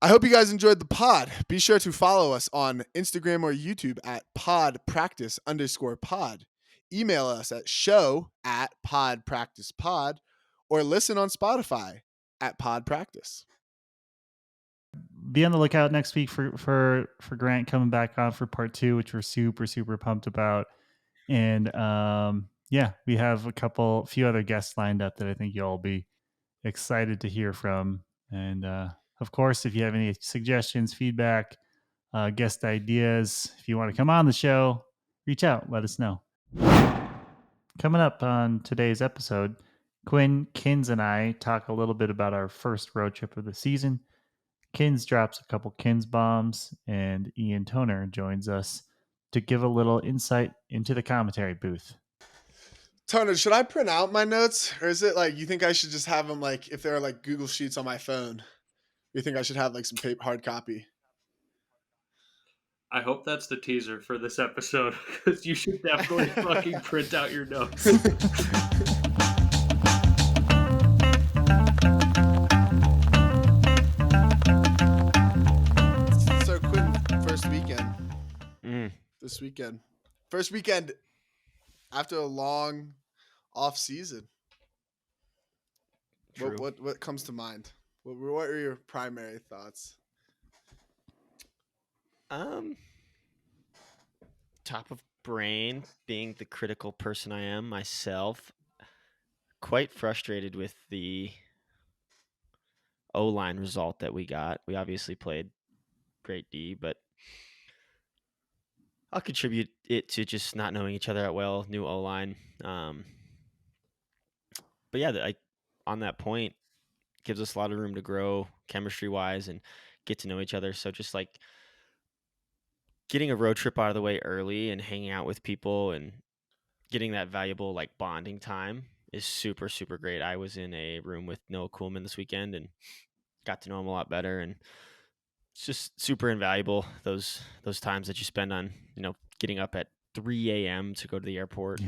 I hope you guys enjoyed the pod. Be sure to follow us on Instagram or YouTube at podpractice_pod. Email us at show@podpracticepod or listen on Spotify at podpractice. Be on the lookout next week for Grant coming back on for part 2, which we're super pumped about. And we have a few other guests lined up that I think you'll be excited to hear from. And of course, if you have any suggestions, feedback, guest ideas, if you want to come on the show, reach out, let us know. Coming up on today's episode, Quinn, Kins, and I talk a little bit about our first road trip of the season. Kins drops a couple Kins bombs, and Ian Toner joins us to give a little insight into the commentary booth. Toner, should I print out my notes, or is it like you think I should just have them like if they're like Google Sheets on my phone? You think I should have like some hard copy? I hope that's the teaser for this episode, because you should definitely fucking print out your notes. So Quinn, first weekend after a long off season. True. What comes to mind? What are your primary thoughts? Top of brain, being the critical person I am myself, quite frustrated with the O-line result that we got. We obviously played great D, but I'll contribute it to just not knowing each other that well, new O-line. But yeah, on that point, gives us a lot of room to grow chemistry-wise and get to know each other. So just like getting a road trip out of the way early and hanging out with people and getting that valuable like bonding time is super, super great. I was in a room with Noah Kuhlman this weekend and got to know him a lot better. And it's just super invaluable, those times that you spend on, getting up at 3 a.m. to go to the airport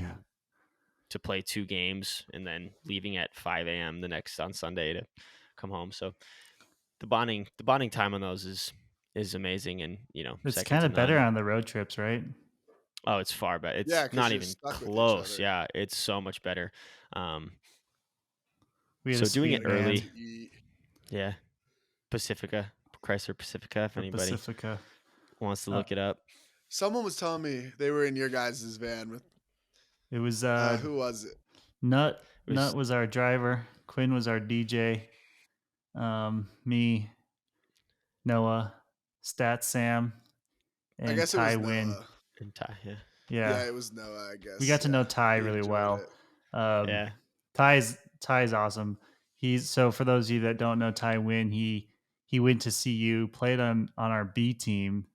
to play 2 games and then leaving at 5 a.m. the next on Sunday to come home. So the bonding time on those is amazing. And, it's kind of better on the road trips, right? Oh, it's far better. It's not even close. Yeah, it's so much better. So doing it early. Yeah. Chrysler Pacifica, if anybody wants to look it up. Someone was telling me they were in your guys' van with. It was who was it? Nut was our driver. Quinn was our DJ. Me, Noah, Stat Sam, and I guess Ty it was Wynn. Noah. And Ty, yeah, it was Noah. I guess we got to know Ty really well. Ty's awesome. So for those of you that don't know Ty Wynn, he went to CU, played on our B team,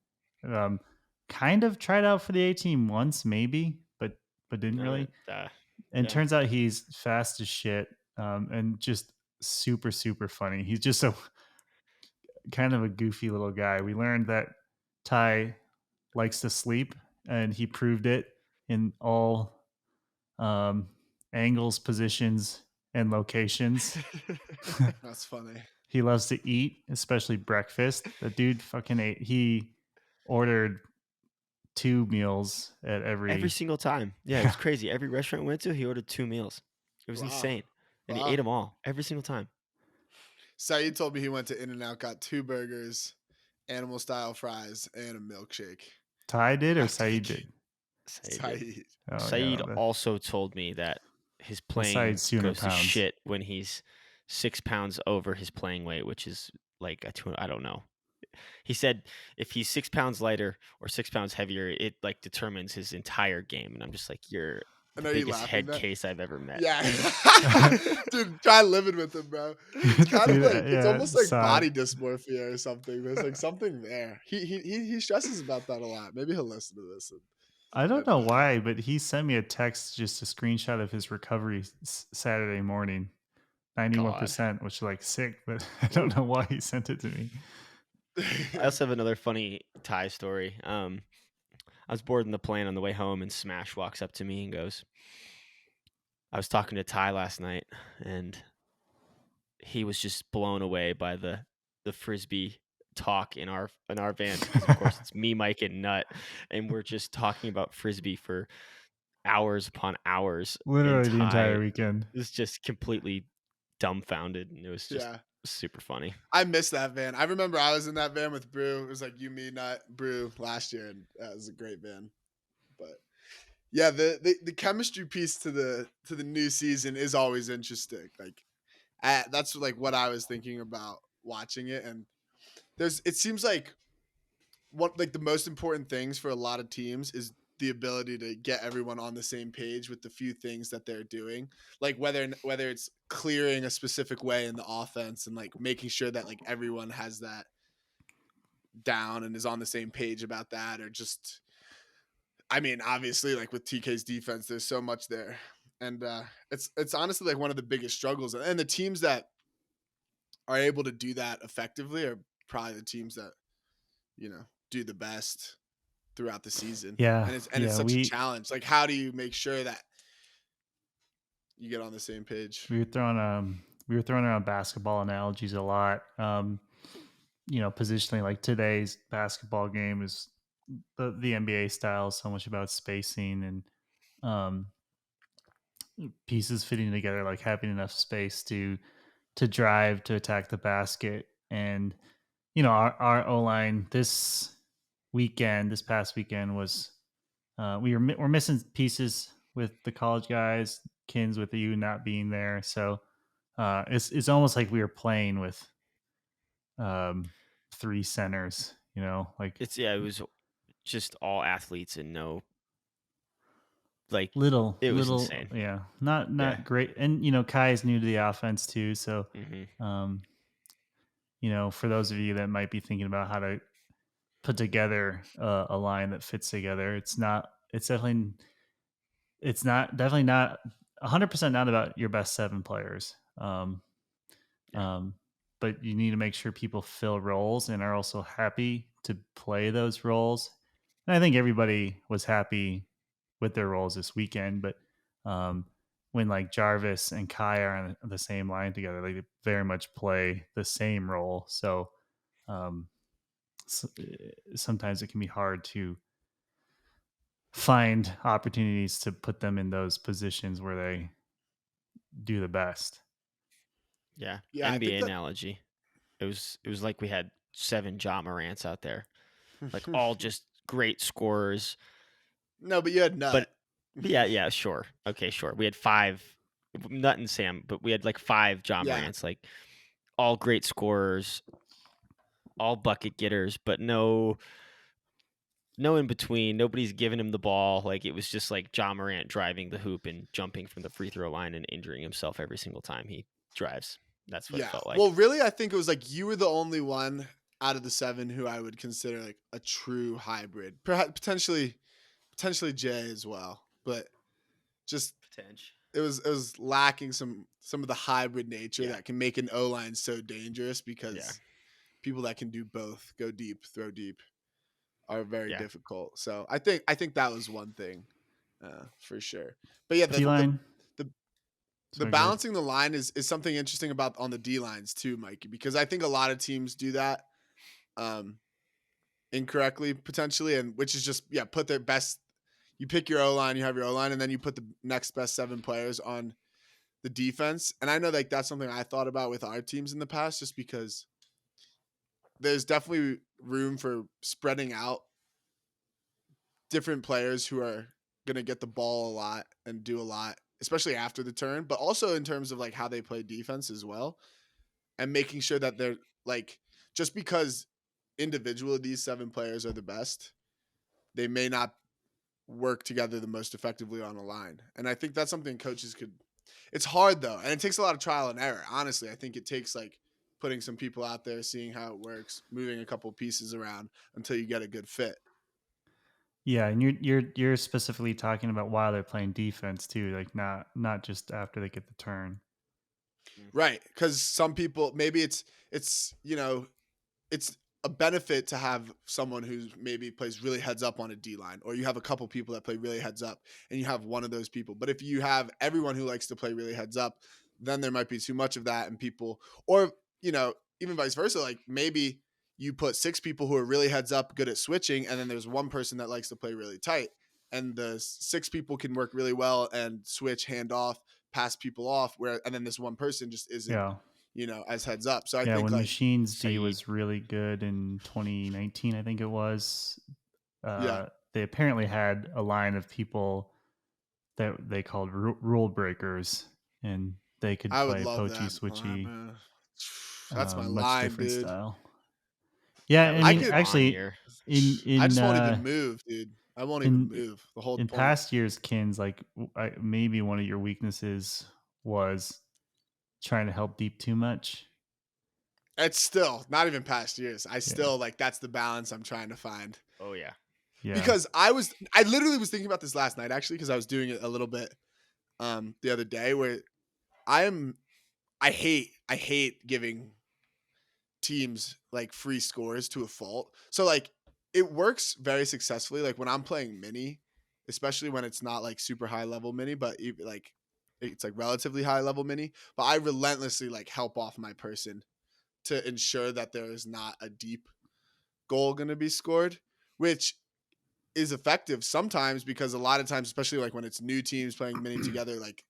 kind of tried out for the A team once maybe, but didn't really. Turns out he's fast as shit, and just super, super funny. He's just a kind of a goofy little guy. We learned that Ty likes to sleep, and he proved it in all angles, positions, and locations. That's funny. He loves to eat, especially breakfast. The dude fucking ate. He ordered 2 meals at every single time. Yeah, it was crazy. Every restaurant we went to, he ordered 2 meals. It was insane. And he ate them all every single time. Saeed told me he went to In-N-Out, got 2 burgers, animal style fries, and a milkshake. Ty did or Saeed did? Saeed. Saeed also told me that his playing goes to shit when he's 6 pounds over his playing weight, which is like I don't know. He said if he's 6 pounds lighter or 6 pounds heavier, it like determines his entire game. And I'm just like, you're the biggest head case I've ever met. Yeah. Dude, try living with him, bro. It's kind of like it's almost like body dysmorphia or something. There's like something there. He stresses about that a lot. Maybe he'll listen to this. I don't know why, but he sent me a text, just a screenshot of his recovery Saturday morning. 91%, which is like sick, but I don't know why he sent it to me. I also have another funny Ty story. I was boarding the plane on the way home, and Smash walks up to me and goes, I was talking to Ty last night, and he was just blown away by the Frisbee talk in our van because of course it's me, Mike, and Nut, and we're just talking about frisbee for hours upon hours. And Literally the entire Ty weekend. is just completely dumbfounded, and it was just Yeah. super funny. I miss that van. I remember I was in that van with Brew. It was like you, me, Nut, Brew last year, and that was a great van. But yeah, the chemistry piece to the new season is always interesting. Like that's like what I was thinking about watching it, and it seems like like the most important things for a lot of teams is the ability to get everyone on the same page with the few things that they're doing, like whether it's clearing a specific way in the offense and like making sure that like everyone has that down and is on the same page about that, or just, I mean, obviously like with TK's defense there's so much there, and it's honestly like one of the biggest struggles, and the teams that are able to do that effectively are probably the teams that do the best throughout the season. Yeah, And it's such a challenge. Like, how do you make sure that you get on the same page? we were throwing around basketball analogies a lot. Positionally, like today's basketball game is the NBA style is so much about spacing and pieces fitting together, like having enough space to drive to attack the basket. And our O line this past weekend was we're missing pieces with the college guys, Kins with you not being there, so it's almost like we were playing with three centers. Like It was just all athletes and no, like, little, it was insane. yeah, not Yeah. great. And Kai is new to the offense too, so Mhm. for those of you that might be thinking about how to put together a line that fits together, it's definitely not 100% not about your best 7 players. Yeah. But you need to make sure people fill roles and are also happy to play those roles. And I think everybody was happy with their roles this weekend, but when like Jarvis and Kai are on the same line together, they very much play the same role. So, sometimes it can be hard to find opportunities to put them in those positions where they do the best. Yeah. Yeah, I think NBA that. analogy. It was like we had 7 Ja Morants out there, like all just great scorers. No, but you had Nut. But yeah, sure. Okay, sure. We had 5, Nut and Sam, but we had like 5 Ja Yeah. Morants, like all great scorers, all bucket getters, but no in between. Nobody's giving him the ball. Like, it was just like Ja Morant driving the hoop and jumping from the free throw line and injuring himself every single time he drives. That's what it felt like. Well, really, I think it was like you were the only one out of the 7 who I would consider like a true hybrid. Perhaps potentially Jay as well, but just it was lacking some of the hybrid nature that can make an O line so dangerous, because people that can do both, go deep, throw deep, are very difficult. So I think that was one thing for sure. But yeah, D-line. the balancing the line is something interesting about on the D lines too, Mikey, because I think a lot of teams do that incorrectly potentially, and which is just put their best. You pick your O line, you have your O line, and then you put the next best 7 players on the defense. And I know like that's something I thought about with our teams in the past, just because there's definitely room for spreading out different players who are going to get the ball a lot and do a lot, especially after the turn, but also in terms of like how they play defense as well, and making sure that they're like, just because individually these 7 players are the best, they may not work together the most effectively on a line. And I think that's something coaches could, it's hard though. And it takes a lot of trial and error. Honestly, I think it takes like putting some people out there, seeing how it works, moving a couple pieces around until you get a good fit. Yeah, and you're specifically talking about while they're playing defense too, like not just after they get the turn. Right, because some people, maybe it's it's a benefit to have someone who maybe plays really heads up on a D line, or you have a couple people that play really heads up and you have one of those people. But if you have everyone who likes to play really heads up, then there might be too much of that, and people, or even vice versa, like maybe you put 6 people who are really heads up, good at switching, and then there's one person that likes to play really tight. And the 6 people can work really well and switch, hand off, pass people off, and then this one person just isn't, Yeah. as heads up. So I Yeah, think when like, Machines D So was really good in 2019, I think it was. yeah, They apparently had a line of people that they called rule breakers, and they could I would play love poachy, that. switchy, That's my much line, different dude. style. Yeah, that I was I mean, could, on actually, here. I in just won't even move, dude. I won't even in move. The whole in point. past years, Kins, like maybe one of your weaknesses was trying to help deep too much. It's still not even past years. I Yeah, still like that's the balance I'm trying to find. Oh yeah. yeah, Because I literally was thinking about this last night actually, because I was doing it a little bit the other day where I hate giving teams like free scores to a fault. So like it works very successfully. Like when I'm playing mini, especially when it's not like super high level mini, but even like it's like relatively high level mini. But I relentlessly like help off my person to ensure that there is not a deep goal going to be scored, which is effective sometimes because a lot of times, especially like when it's new teams playing mini together, like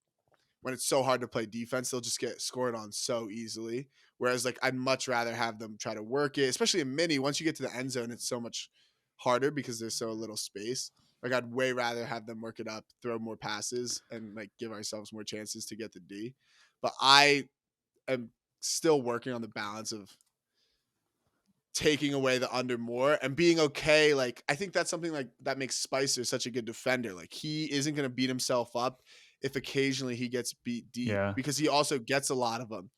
when it's so hard to play defense, they'll just get scored on so easily. Whereas like I'd much rather have them try to work it, especially in mini. Once you get to the end zone, it's so much harder because there's so little space. Like I'd way rather have them work it up, throw more passes, and like give ourselves more chances to get the D. But I am still working on the balance of taking away the under more and being okay. Like I think that's something like that makes Spicer such a good defender. Like he isn't going to beat himself up if occasionally he gets beat deep yeah. because he also gets a lot of them.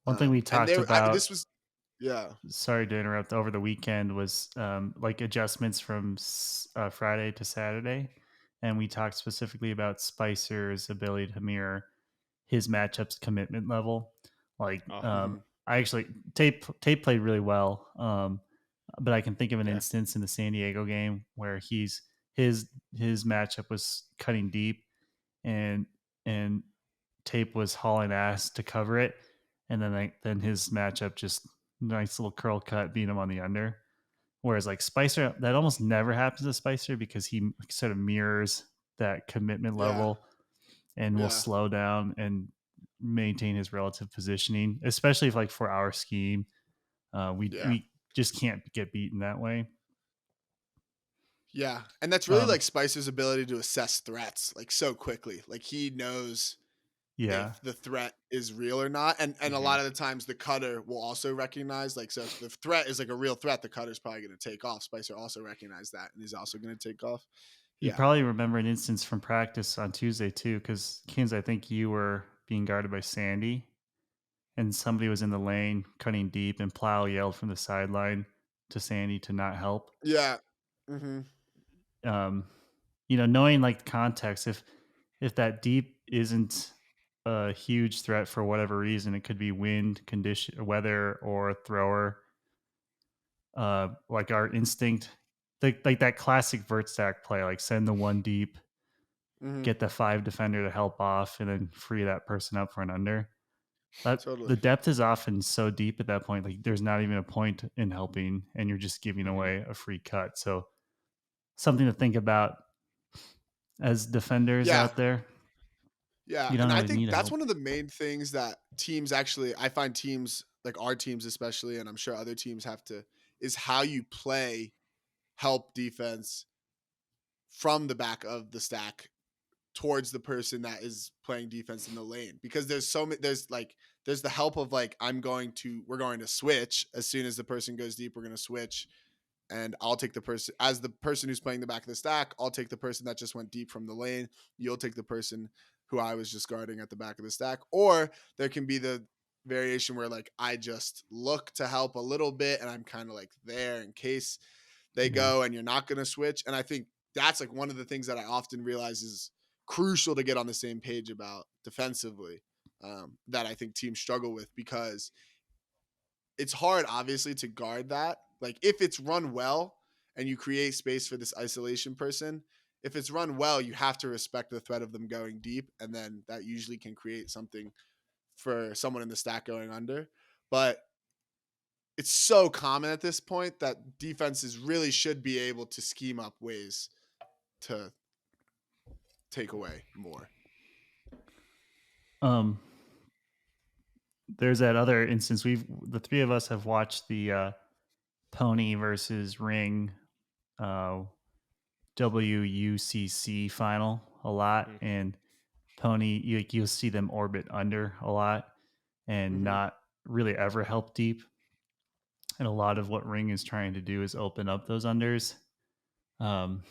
One thing we And talked about, this was, yeah, sorry to interrupt, over the weekend was like adjustments from Friday to Saturday, and we talked specifically about Spicer's ability to mirror his matchup's commitment level. Like, Oh, mhm, I actually tape played really well, but I can think of an yeah, instance in the San Diego game where his matchup was cutting deep, and and Tape was hauling ass to cover it, and then his matchup just nice little curl cut beat him on the under. Whereas like Spicer, that almost never happens to Spicer because he sort of mirrors that commitment yeah, level and will yeah, slow down and maintain his relative positioning, especially if like for our scheme, yeah, we just can't get beaten that way. yeah. And that's really Um, like Spicer's ability to assess threats like so quickly. Like he knows yeah, if the threat is real or not. And a hmm lot of the times the cutter will also recognize, like, so if the threat is like a real threat, the cutter's probably going to take off. Spicer also recognized that and he's also going to take off. you Yeah. probably remember an instance from practice on Tuesday too, because Kins, I think you were being guarded by Sandy, and somebody was in the lane cutting deep, and Plow yelled from the sideline to Sandy to not help. Yeah. Mm-hmm. Um, knowing like the context, if that deep isn't a huge threat for whatever reason, it could be wind, condition, weather, or thrower. Like our instinct, like that classic vert stack play, like send the one deep, Mm-hmm. get the 5 defender to help off, and then free that person up for an under. That Totally. the depth is often so deep at that point, like there's not even a point in helping, and you're just giving hmm away a free cut. So something to think about as defenders Yeah. out there. Yeah. You don't And I always think need that's help. one of the main things that teams actually, I find teams like our teams, especially, and I'm sure other teams have to, is how you play help defense from the back of the stack towards the person that is playing defense in the lane, because there's so many, there's the help of like we're going to switch as soon as the person goes deep, we're going to switch, and I'll take the person as the person who's playing the back of the stack, I'll take the person that just went deep from the lane, you'll take the person who I was just guarding at the back of the stack. Or there can be the variation where like I just look to help a little bit and I'm kind of like there in case they Yeah. go and you're not going to switch. And I think that's like one of the things that I often realize is crucial to get on the same page about defensively, that I think teams struggle with, because it's hard, obviously, to guard that. Like if it's run well and you create space for this isolation person, if it's run well, you have to respect the threat of them going deep. And then that usually can create something for someone in the stack going under. But it's so common at this point that defenses really should be able to scheme up ways to take away more. There's that other instance. The three of us have watched the Pony versus Ring WUCC final a lot, and Pony, you'll see them orbit under a lot and not really ever help deep. And a lot of what Ring is trying to do is open up those unders. Right.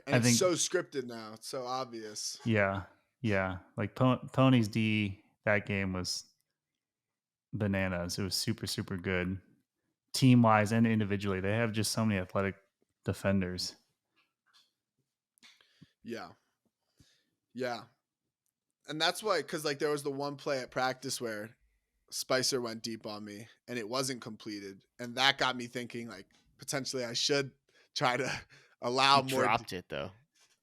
And it's so scripted now. It's so obvious. Yeah. Yeah. Like Pony's D, that game was bananas. It was super, super good. Team wise and individually. They have just so many athletic defenders. Yeah. Yeah. And that's why, because like there was the one play at practice where Spicer went deep on me and it wasn't completed. And that got me thinking like potentially I should try to allow He more. dropped it though.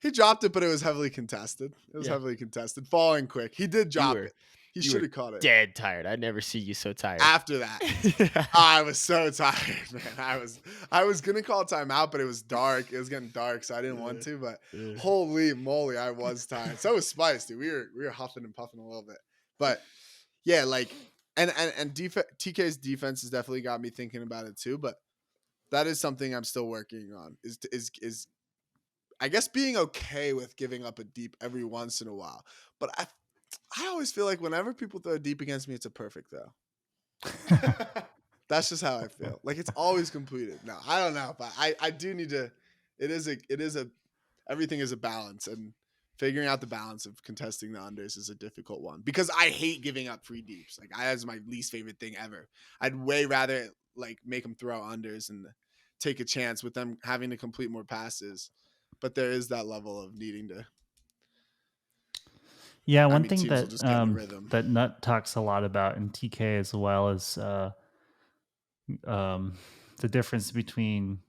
He dropped it, but it was heavily contested. It was heavily contested. Falling quick. He did drop it. He should have caught it. Dead tired. I'd never see you so tired. After that, I was so tired, man. I was gonna call timeout, but it was dark. It was getting dark, so I didn't want to. But holy moly, I was tired. So was Spice, dude. We were huffing and puffing a little bit. But yeah, like and TK's defense has definitely got me thinking about it too. But that is something I'm still working on. Is I guess being okay with giving up a deep every once in a while. But I always feel like whenever people throw a deep against me, it's a perfect throw. That's just how I feel. Like it's always completed. No, I don't know, but I do need to. Everything is a balance, and figuring out the balance of contesting the unders is a difficult one because I hate giving up free deeps. Like that's my least favorite thing ever. I'd way rather like make them throw unders and take a chance with them having to complete more passes. But there is that level of needing to. Yeah, one thing that that Nut talks a lot about in TK as well is the difference between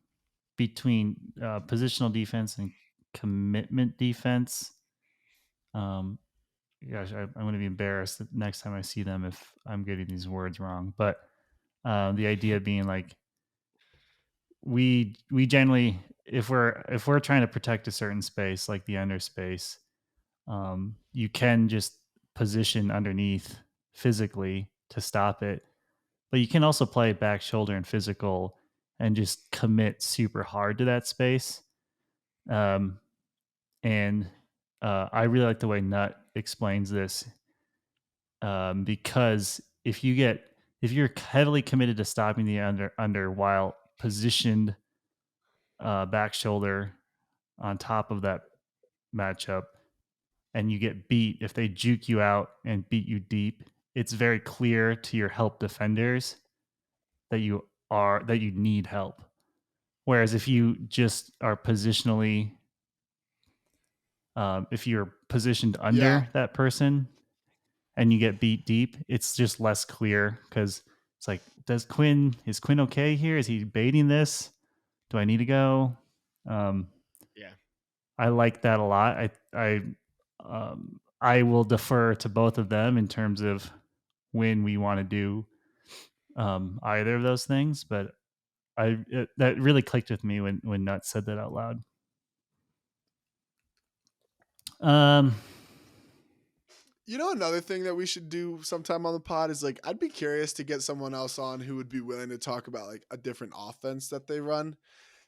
positional defense and commitment defense. Gosh, I'm going to be embarrassed the next time I see them if I'm getting these words wrong. But the idea being like we generally if we're trying to protect a certain space like the under space, you can just position underneath physically to stop it, but you can also play back shoulder and physical and just commit super hard to that space. And I really like the way Nut explains this, because if you're heavily committed to stopping the under while positioned back shoulder on top of that matchup, and you get beat, if they juke you out and beat you deep, it's very clear to your help defenders that you need help. Whereas if you just are positionally, if you're positioned under that person and you get beat deep, it's just less clear because it's like, is Quinn okay here? Is he baiting this? Do I need to go? I like that a lot. I will defer to both of them in terms of when we want to do either of those things, but that really clicked with me when Nut said that out loud. You know, another thing that we should do sometime on the pod is like, I'd be curious to get someone else on who would be willing to talk about like a different offense that they run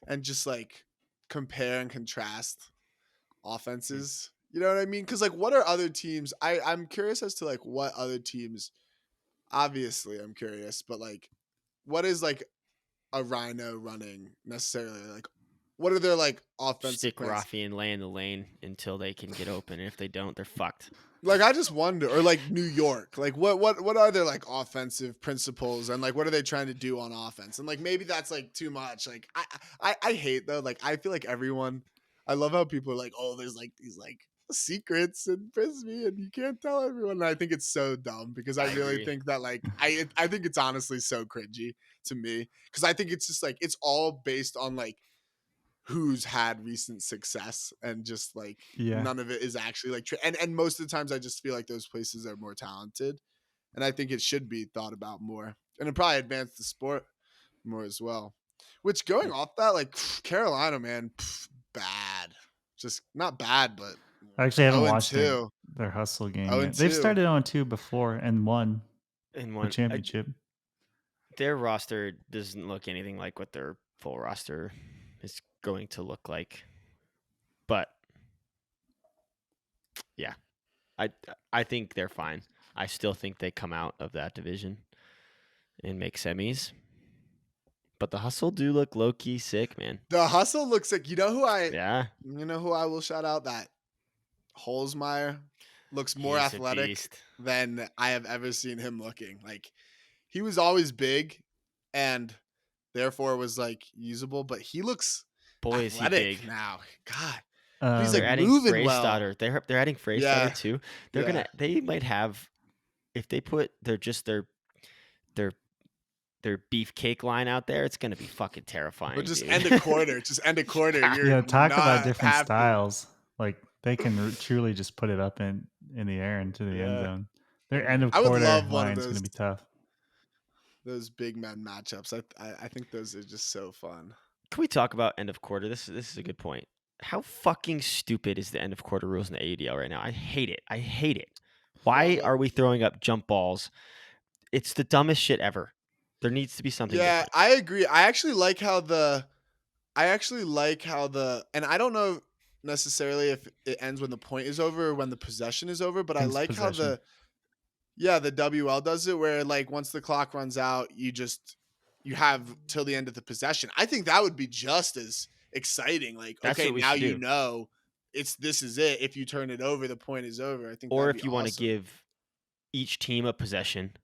and just like compare and contrast offenses. You know what I mean? Because like, what are other teams? I'm curious as to like what other teams. Obviously, I'm curious, but like, what is like a Rhino running necessarily? Like, what are their like offensive Stick plans? Rafi and lay in the lane until they can get open. And if they don't, they're fucked. Like, I just wonder, or like New York, like what are their like offensive principles and like what are they trying to do on offense? And like maybe that's like too much. Like I hate though. Like I feel like everyone. I love how people are like, oh, there's like these like secrets in Frisbee and you can't tell everyone. And I think it's so dumb because I really agree. think that like I think it's honestly so cringy to me because I think it's just like it's all based on like who's had recent success and just like none of it is actually like and most of the times I just feel like those places are more talented and I think it should be thought about more. and it probably advanced the sport more as well. Which going off that, like Carolina, man, bad. Just not bad, but I actually haven't 0 and watched their 2. hustle game 0 yet. and They've 2. started 0-2 before and won And the one championship. their roster doesn't look anything like what their full roster is going to look like. But yeah, I think they're fine. I still think they come out of that division and make semis. But the hustle do look low key sick, man. The hustle looks like Yeah, you know who I will shout out, that Holzmeyer looks more he's a athletic beast. than I have ever seen him looking. Like he was always big and therefore was like usable, but he looks Boy, is he athletic big. now. God. He's They're like adding moving well. Freystatter. They're adding Freystatter Yeah. too. They're Yeah. they might have, if they put their beefcake line out there, it's gonna be fucking terrifying. But just dude. end a quarter. Just end a quarter. You're Yeah, talk about not different happy. styles. Like they can truly just put it up in the air into the end Yeah. zone. Their end of I would quarter love one of line is going to be tough. those big men matchups. I think those are just so fun. Can we talk about end of quarter? This is a good point. How fucking stupid is the end of quarter rules in the AUDL right now? I hate it. Why Love it. are we throwing up jump balls? It's the dumbest shit ever. There needs to be something Yeah, different. I agree. I actually like how the and I don't know necessarily if it ends when the point is over or when the possession is over, but I Ends like how possession. the WL does it where like once the clock runs out, you have till the end of the possession. I think that would be just as exciting. Like, That's okay, what we now should you do. know this is it. If you turn it over, the point is over. I think Or that'd if be you want to awesome. give each team a possession.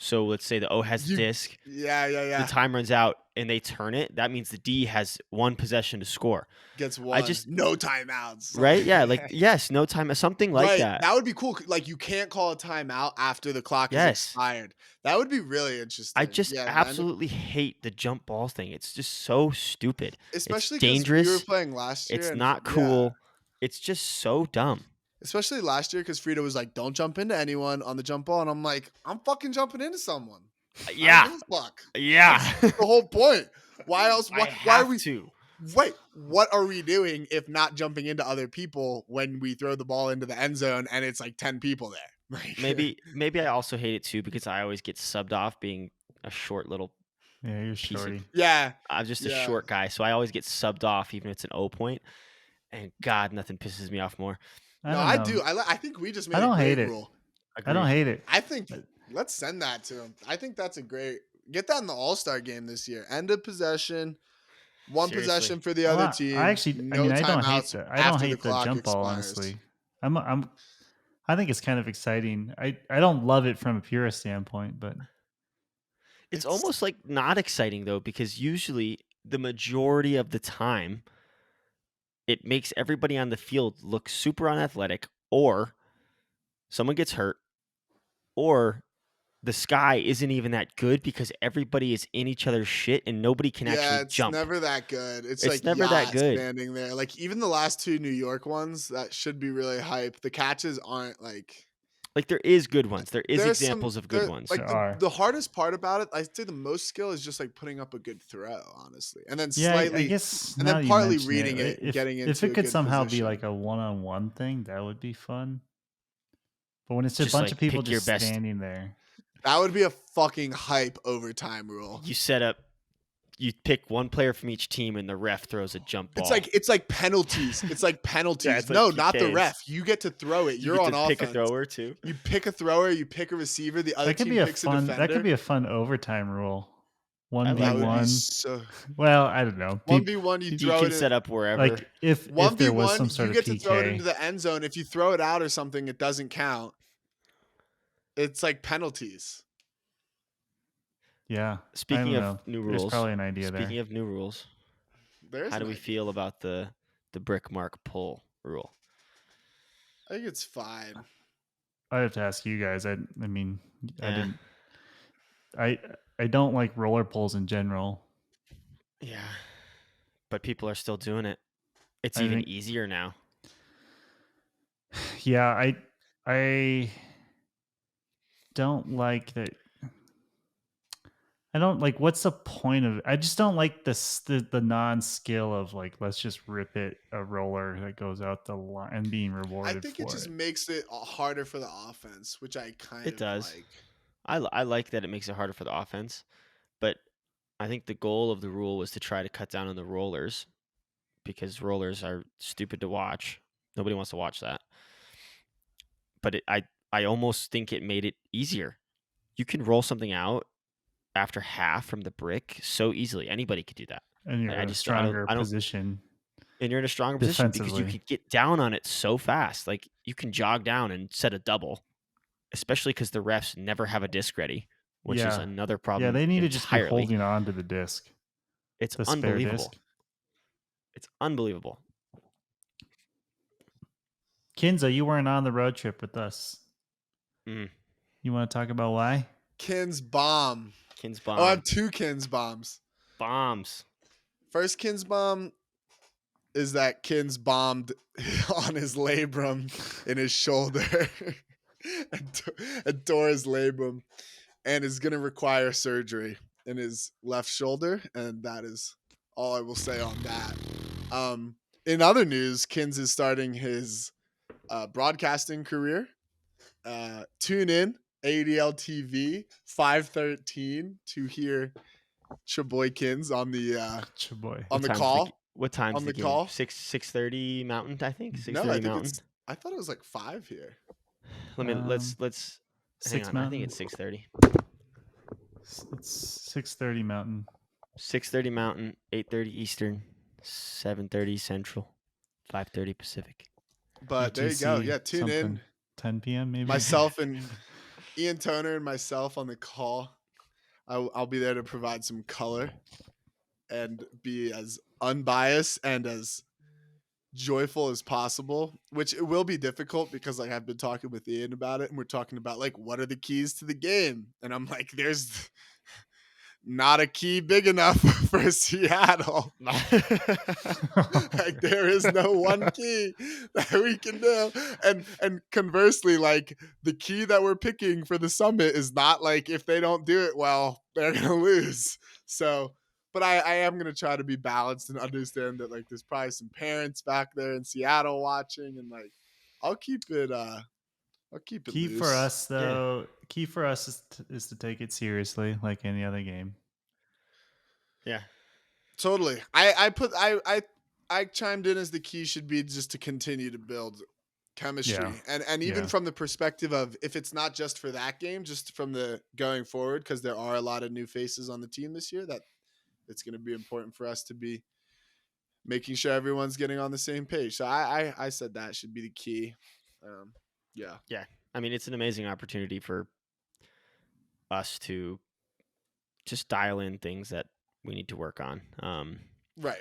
So let's say the O has the disc. Yeah. The time runs out and they turn it. That means the D has one possession to score. Gets one. No timeouts. Right? Yeah. Like, yes, no time. Something like right. that. That would be cool. Like, you can't call a timeout after the clock is expired. That would be really interesting. I just absolutely hate the jump balls thing. It's just so stupid. Especially it's dangerous. We were playing last year. It's not cool. It's just so dumb. Especially last year because Frida was like, don't jump into anyone on the jump ball. And I'm like, I'm fucking jumping into someone. Yeah. Yeah. That's the whole point. Why else? Why are we? to? Wait, what are we doing if not jumping into other people when we throw the ball into the end zone and it's like 10 people there? Like, maybe I also hate it too because I always get subbed off being a short little. Yeah, you're shorty. I'm just a short guy, so I always get subbed off even if it's an O point. And God, nothing pisses me off more. I do. I think we just made I don't a great hate it. rule. I don't hate it. I think let's send that to him. I think that's a great. Get that in the All-Star game this year. End of possession. One possession for the other team. I actually, no I don't hate timeouts that. I don't hate the jump ball. expires. Honestly, I think it's kind of exciting. I don't love it from a purist standpoint, but it's almost like not exciting though, because usually the majority of the time it makes everybody on the field look super unathletic, or someone gets hurt, or the sky isn't even that good because everybody is in each other's shit and nobody can actually jump. It's never that good. It's like never that good. Standing there. Like even the last two New York ones, that should be really hype. The catches aren't like there is good ones. There is examples of good ones. Like the hardest part about it, I'd say the most skill is just like putting up a good throw, honestly. And then slightly, I guess, and then partly reading it and getting into if it could somehow position. be like a one-on-one thing, that would be fun. But when it's just a bunch like of people pick your just best. standing there. That would be a fucking hype overtime rule. You pick one player from each team and the ref throws a jump ball. It's like penalties. It's like penalties. Yeah, it's like no, PKs. not the ref. You get to throw it. You're on offense. Pick a thrower too. You pick a thrower, you pick a receiver, the other team picks a defender. That could be a fun overtime rule. 1v1. Well, I don't know. 1v1, you throw can set up wherever. Like if there was some sort you get of to throw it into the end zone. If you throw it out or something, it doesn't count. It's like penalties. Yeah. Speaking of new rules, there's probably an idea there. Speaking of new rules, how do we feel about the brick mark pull rule? I think it's fine. I have to ask you guys. I mean, I don't like roller pulls in general. Yeah, but people are still doing it. It's even easier now. Yeah, I don't like that. I don't like. What's the point of? I just don't like the non-skill of like, let's just rip it a roller that goes out the line and being I rewarded think it for just it. makes it harder for the offense, which I kind It of does. like. I like that it makes it harder for the offense, but I think the goal of the rule was to try to cut down on the rollers because rollers are stupid to watch. Nobody wants to watch that. But I almost think it made it easier. You can roll something out after half from the brick so easily. Anybody could do that. And you're I in a just stronger I don't position and you're in a stronger position because you defensively. could get down on it so fast. Like you can jog down and set a double, especially because the refs never have a disc ready, which is Yeah, another yeah. problem They need to just be entirely. holding on to the disc, It's the spare unbelievable. disc. It's unbelievable. Kinza, you weren't on the road trip with us. Mm. You want to talk about why? Kin's bomb. Kin's Oh, I have bomb. 2 Kin's bombs. Bombs. First Kin's bomb is that Kin's bombed on his labrum in his shoulder and tore his labrum and is going to require surgery in his left shoulder. And that is all I will say on that. In other news, Kins is starting his broadcasting career. Tune in, ADL TV 513 to hear Chaboy Kins on the Chaboy. on the call. What time's On the the game? call? 6:30 Mountain, I think. No, 6:30 I think Mountain. it's. I thought it was like 5 here. Let's hang 6 on. I think it's 6:30. It's 6:30 Mountain. 6:30 Mountain, 8:30 Eastern, 7:30 Central, 5:30 Pacific. But there you go. UTC, Yeah, tune something. in. 10 p.m. maybe. Myself and Ian Toner and myself on the call. I'll be there to provide some color and be as unbiased and as joyful as possible, which it will be difficult because like I've been talking with Ian about it and we're talking about like what are the keys to the game, and I'm like there's not a key big enough for Seattle. Like there is no one key that we can do, and conversely, like the key that we're picking for the summit is not like if they don't do it well, they're gonna lose. So, but I am gonna try to be balanced and understand that like there's probably some parents back there in Seattle watching, and like I'll keep it Key loose. for us though. Key for us is to take it seriously, like any other game. Yeah. Totally. I chimed in as the key should be just to continue to build chemistry. Yeah. And even Yeah. from the perspective of if it's not just for that game, just from the going forward, because there are a lot of new faces on the team this year, that it's going to be important for us to be making sure everyone's getting on the same page. So I said that should be the key. Yeah. Yeah. I mean, it's an amazing opportunity for us to just dial in things that we need to work on. Right.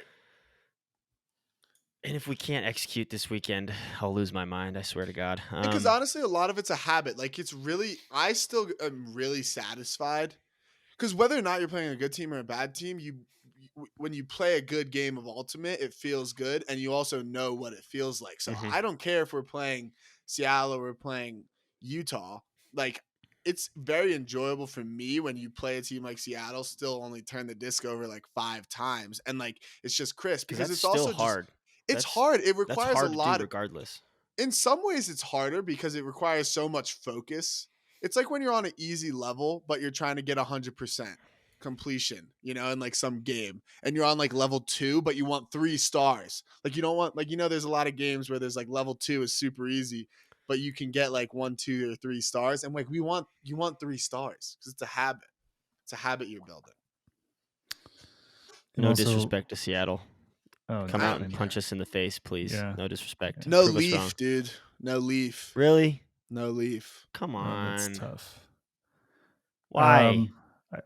And if we can't execute this weekend, I'll lose my mind. I swear to God. Because honestly, a lot of it's a habit. Like it's really, I still am really satisfied. Because whether or not you're playing a good team or a bad team, when you play a good game of Ultimate, it feels good, and you also know what it feels like. So Mhm. I don't care if we're playing Seattle or we're playing Utah. Like it's very enjoyable for me when you play a team like Seattle, still only turn the disc over like 5 times, and like it's just crisp because that's it's still also hard. Just, it's That's- hard. It That's requires hard a to lot do of regardless. in some ways it's harder because it requires so much focus. It's like when you're on an easy level, but you're trying to get 100% completion, you know, in like some game, and you're on like level 2, but you want 3 stars. Like you don't want, like, you know, there's a lot of games where there's like level 2 is super easy, but you can get like 1, 2, or 3 stars. And like you want 3 stars because it's a habit. It's a habit you're building. And No also- disrespect to Seattle. Oh, Come I out don't and care. punch us in the face, please. Yeah. No disrespect. No Prove us wrong. leaf, dude. No leaf. Really? No leaf. Come No, on. that's tough. Why?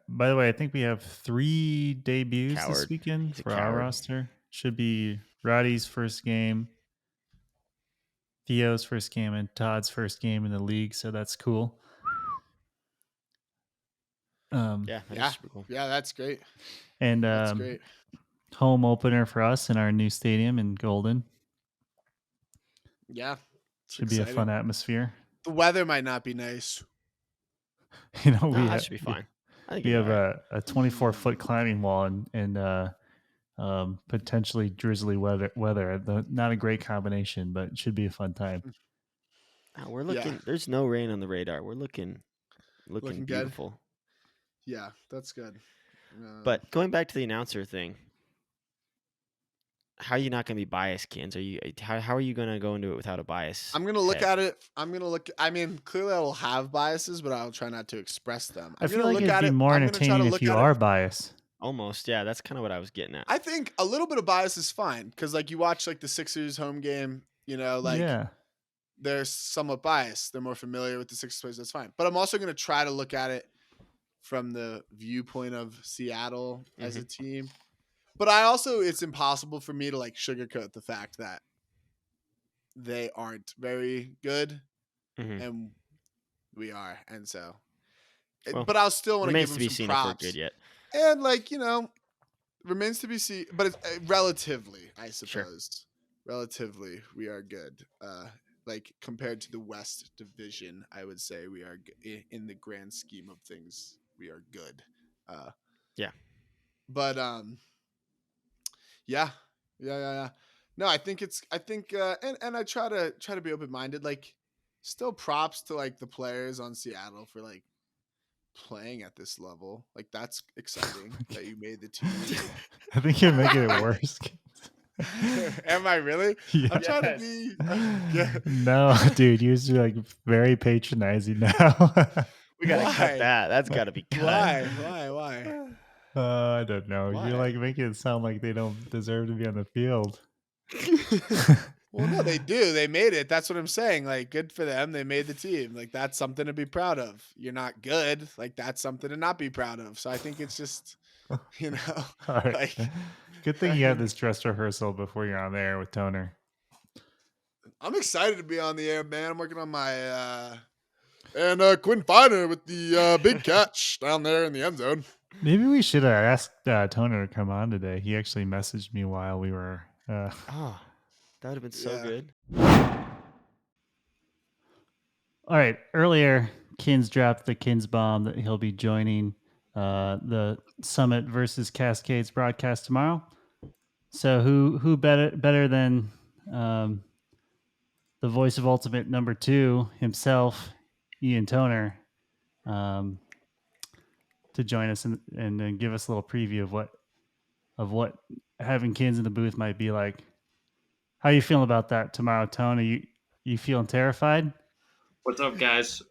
By the way, I think we have 3 debuts this Coward. weekend He's a for our coward. roster. Should be Roddy's first game, Theo's first game, and Todd's first game in the league. So that's cool. Yeah, that Yeah. is super cool. Yeah, that's great. And That's great. home opener for us in our new stadium in Golden. Yeah. It's Should be a exciting. fun atmosphere. The weather might not be nice. You know, No, that should be fine. I think We it'll have be all right. a 24-foot climbing wall and potentially drizzly weather. Not a great combination, but it should be a fun time. We're Yeah. looking. There's no rain on the radar. We're looking Looking good? beautiful. Yeah, that's good. But going back to the announcer thing, how are you not going to be biased, Kins? How are you going to go into it without a bias? I'm gonna look at it. I mean, clearly I will have biases, but I'll try not to express them. I I'm feel gonna like look it'd at be it. more I'm gonna try to entertaining look if you at are it. biased. Almost, yeah. That's kind of what I was getting at. I think a little bit of bias is fine because, like, you watch like the Sixers home game. You know, like Yeah. they're somewhat biased. They're more familiar with the Sixers players. That's fine. But I'm also gonna try to look at it from the viewpoint of Seattle as a team. But it's impossible for me to like sugarcoat the fact that they aren't very good and we are. And so, Well, but I'll still want to give remains them to be some seen if we're props. good yet. And like, remains to be seen, but it's relatively, I Sure. suppose, relatively we are good. Like compared to the West Division, I would say we are in the grand scheme of things, we are good. Yeah. But yeah. No, I think and I try to be open minded. Like, still props to like the players on Seattle for like playing at this level. Like, that's exciting that you made the team. I think you're making it worse. Am I really? Yeah. I'm trying to be. No, dude, you're just like very patronizing now. We gotta Why? cut that. That's gotta be cut. Why? I don't know. Why? You're like making it sound like they don't deserve to be on the field. Well, no, they do. They made it. That's what I'm saying. Like, good for them. They made the team. Like, that's something to be proud of. You're not good. Like, that's something to not be proud of. So I think it's just, All right. like, Good thing you have this dress rehearsal before you're on there with Toner. I'm excited to be on the air, man. I'm working on my and Quinn Finer with the big catch down there in the end zone. Maybe we should have asked Toner to come on today. He actually messaged me while we were. Oh, that would have been so good. All right. Earlier, Kins dropped the Kins bomb that he'll be joining the Summit versus Cascades broadcast tomorrow. So who better than the voice of Ultimate number 2 himself, Ian Toner, to join us and give us a little preview of what having Kins in the booth might be like. How you feeling about that tomorrow, Tony? You feeling terrified? What's up, guys?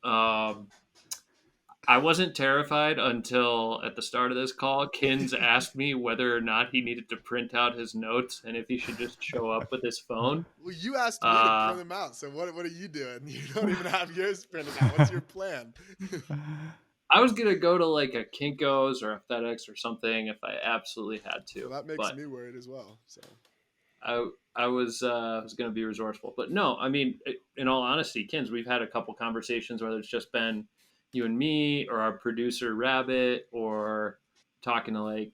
I wasn't terrified until at the start of this call, Kins asked me whether or not he needed to print out his notes and if he should just show up with his phone. Well, you asked me to print them out. So what are you doing? You don't even have yours printed out. What's your plan? I was gonna go to like a Kinko's or a FedEx or something if I absolutely had to. Well, that makes me worried as well. So I was gonna be resourceful, but no. I mean, in all honesty, Kins, we've had a couple conversations whether it's just been you and me or our producer Rabbit or talking to like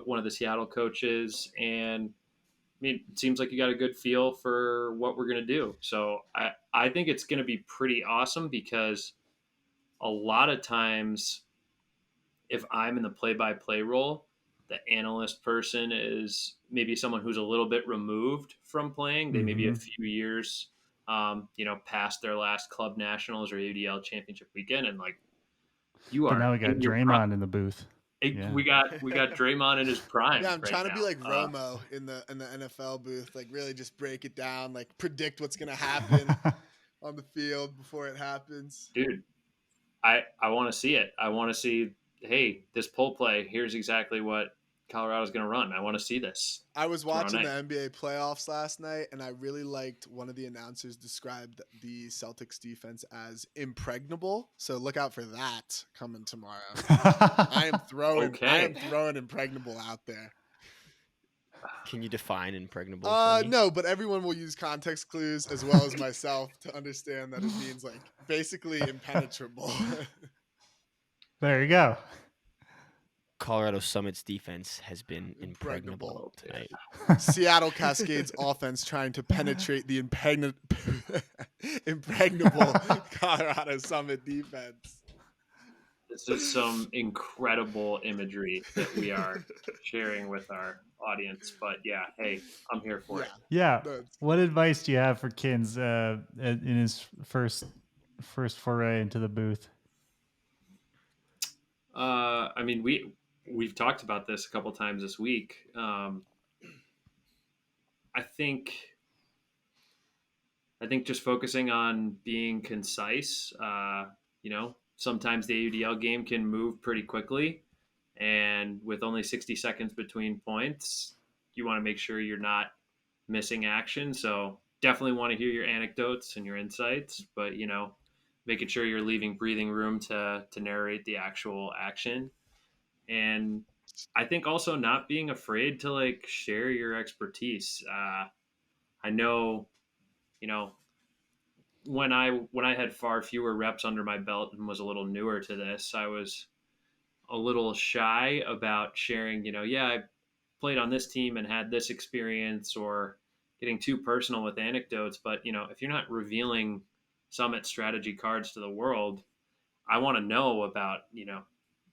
one of the Seattle coaches, and I mean, it seems like you got a good feel for what we're gonna do. So I think it's gonna be pretty awesome because a lot of times, if I'm in the play-by-play role, the analyst person is maybe someone who's a little bit removed from playing. They may be a few years, past their last club nationals or UDL championship weekend, and like you are. But now we got Draymond in the booth. Yeah. We got Draymond in his prime. Yeah, I'm trying to be like now. Romo in the NFL booth, like really just break it down, like predict what's gonna happen on the field before it happens. Dude, I want to see it. I want to see. Hey, this pull play. Here's exactly what Colorado's going to run. I want to see this. I was watching the NBA playoffs last night, and I really liked one of the announcers described the Celtics defense as impregnable. So look out for that coming tomorrow. I am throwing impregnable out there. Can you define impregnable? No, but everyone will use context clues as well as myself to understand that it means like basically impenetrable. There you go. Colorado Summit's defense has been impregnable tonight. Seattle Cascades offense trying to penetrate the impregnable Colorado Summit defense. This is some incredible imagery that we are sharing with our audience. But yeah, hey, I'm here for it. Yeah. That's- What advice do you have for Kins in his first foray into the booth? I mean, we've talked about this a couple times this week. I think just focusing on being concise. Sometimes the AUDL game can move pretty quickly, and with only 60 seconds between points, you want to make sure you're not missing action. So definitely want to hear your anecdotes and your insights, but making sure you're leaving breathing room to narrate the actual action. And I think also not being afraid to like share your expertise. I know, you know, when I had far fewer reps under my belt and was a little newer to this, I was a little shy about sharing, yeah, I played on this team and had this experience, or getting too personal with anecdotes. But, if you're not revealing Summit strategy cards to the world, I want to know about,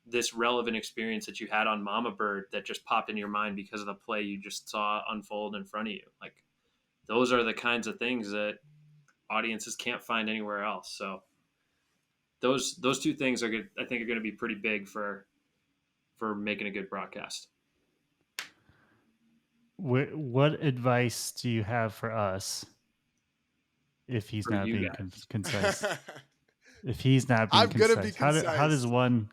this relevant experience that you had on Mama Bird that just popped in your mind because of the play you just saw unfold in front of you. Like, those are the kinds of things that audiences can't find anywhere else. So those two things are good. I think are going to be pretty big for making a good broadcast. What advice do you have for us if he's For not you being guys. concise? If he's not being I'm gonna be concise, how does concise. one?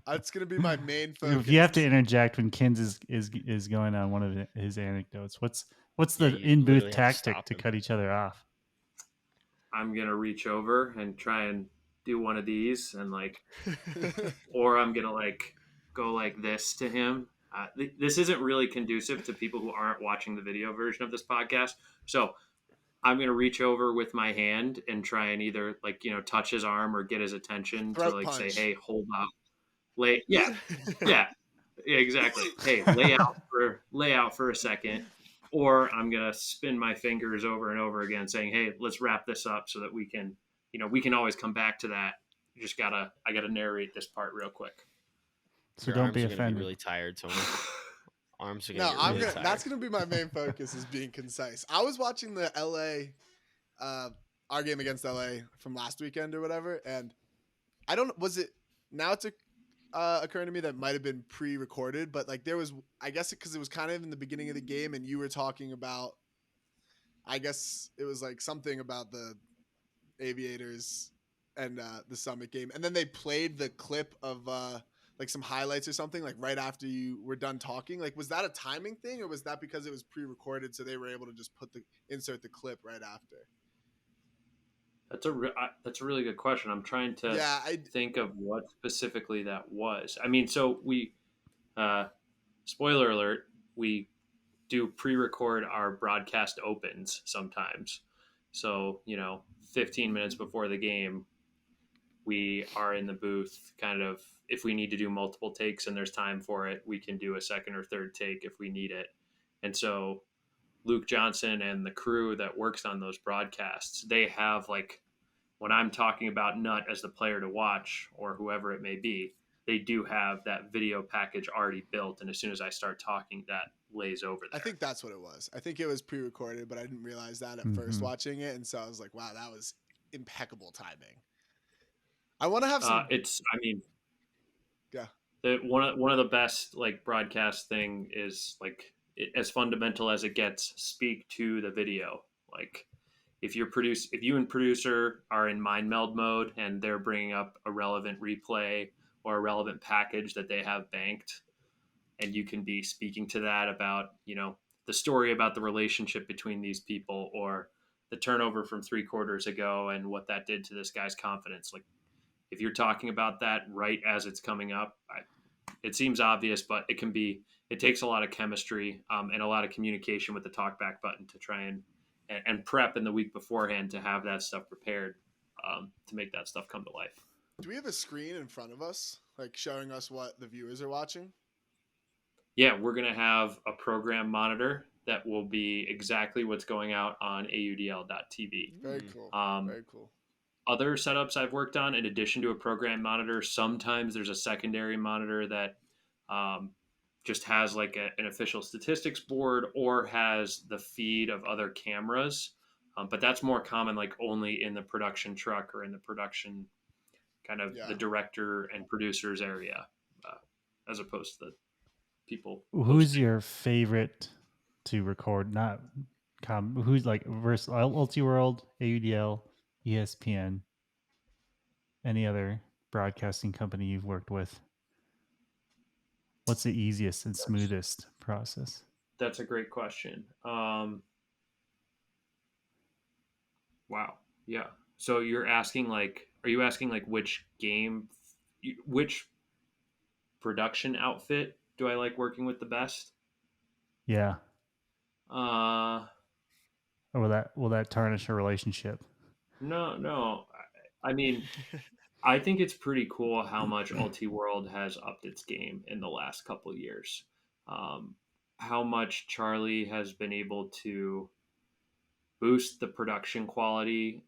That's gonna be my main focus. If you have to interject when Kins is going on one of his anecdotes, what's Yeah, the you in booth literally have to tactic stop to him. cut each other off? I'm going to reach over and try and do one of these and or I'm going to go like this to him. This isn't really conducive to people who aren't watching the video version of this podcast. So I'm going to reach over with my hand and try and either touch his arm or get his attention to Throat say, punch. hey, hold up. Yeah, exactly. Hey, lay out for a second. Or I'm gonna spin my fingers over and over again, saying, "Hey, let's wrap this up so that we can, we can always come back to that. I gotta narrate this part real quick." So Your don't arms be are going to be offended. really tired, Tony. Arms are going No, to get really tired. that's gonna be my main focus is being concise. I was watching the LA, our game against LA from last weekend or whatever, and was it now it's occurring to me that might have been pre-recorded, but there was, I guess because it was kind of in the beginning of the game, and you were talking about, I guess it was something about the Aviators and the Summit game, and then they played the clip of some highlights or something right after you were done talking. Was that a timing thing, or was that because it was pre-recorded so they were able to just insert the clip right after? That's a really good question. I'm trying to think of what specifically that was. I mean, so we, spoiler alert, we do pre-record our broadcast opens sometimes. So 15 minutes before the game, we are in the booth. Kind of, if we need to do multiple takes and there's time for it, we can do a second or third take if we need it. And so Luke Johnson and the crew that works on those broadcasts, they have when I'm talking about Nut as the player to watch or whoever it may be, they do have that video package already built. And as soon as I start talking, that lays over there. I think that's what it was. I think it was pre-recorded, but I didn't realize that at first watching it. And so I was like, wow, that was impeccable timing. I want to have some. Yeah. One of the best broadcast thing is as fundamental as it gets, speak to the video. If you and producer are in mind meld mode and they're bringing up a relevant replay or a relevant package that they have banked, and you can be speaking to that about, the story about the relationship between these people or the turnover from 3 quarters ago and what that did to this guy's confidence. If you're talking about that right as it's coming up, it seems obvious, but it takes a lot of chemistry and a lot of communication with the talkback button to try and prep in the week beforehand to have that stuff prepared to make that stuff come to life. Do we have a screen in front of us, showing us what the viewers are watching? Yeah, we're going to have a program monitor that will be exactly what's going out on AUDL.tv. Very cool. Very cool. other setups I've worked on, in addition to a program monitor, sometimes there's a secondary monitor that um, just has like an official statistics board or has the feed of other cameras. But that's more common, like only in the production truck or in the production kind of the Yeah. director and producers area, uh, as opposed to the people Who's hosting. your favorite to record? Not who's like versus Ultiworld, AUDL, ESPN, any other broadcasting company you've worked with? What's the easiest and smoothest process? That's a great question. Wow. Yeah. So you're asking like, are you asking like which production outfit do I like working with the best? Yeah. Uh, Or will that tarnish a relationship? no, no. I mean, I think it's pretty cool how much Ultiworld has upped its game in the last couple of years. Um, how much Charlie has been able to boost the production quality.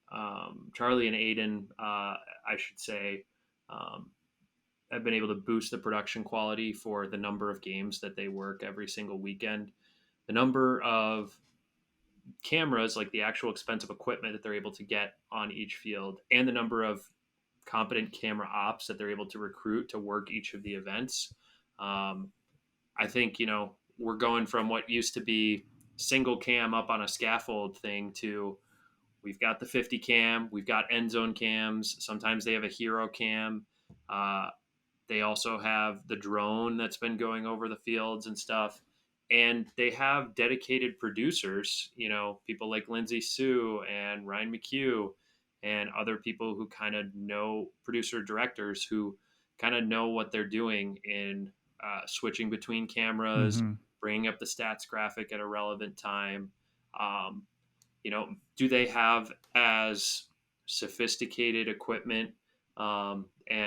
Charlie and Aiden, I should say, um, have been able to boost the production quality for the number of games that they work every single weekend. The number of cameras, like the actual expensive equipment that they're able to get on each field, and the number of competent camera ops that they're able to recruit to work each of the events. Um, I think, we're going from what used to be single cam up on a scaffold thing to we've got the 50 cam, we've got end zone cams. Sometimes they have a hero cam. Uh, they also have the drone that's been going over the fields and stuff. And they have dedicated producers, people like Lindsay Sue and Ryan McHugh and other people who kind of know producer directors who kind of know what they're doing in switching between cameras, Mm-hmm. bringing up the stats graphic at a relevant time. Um, do they have as sophisticated equipment and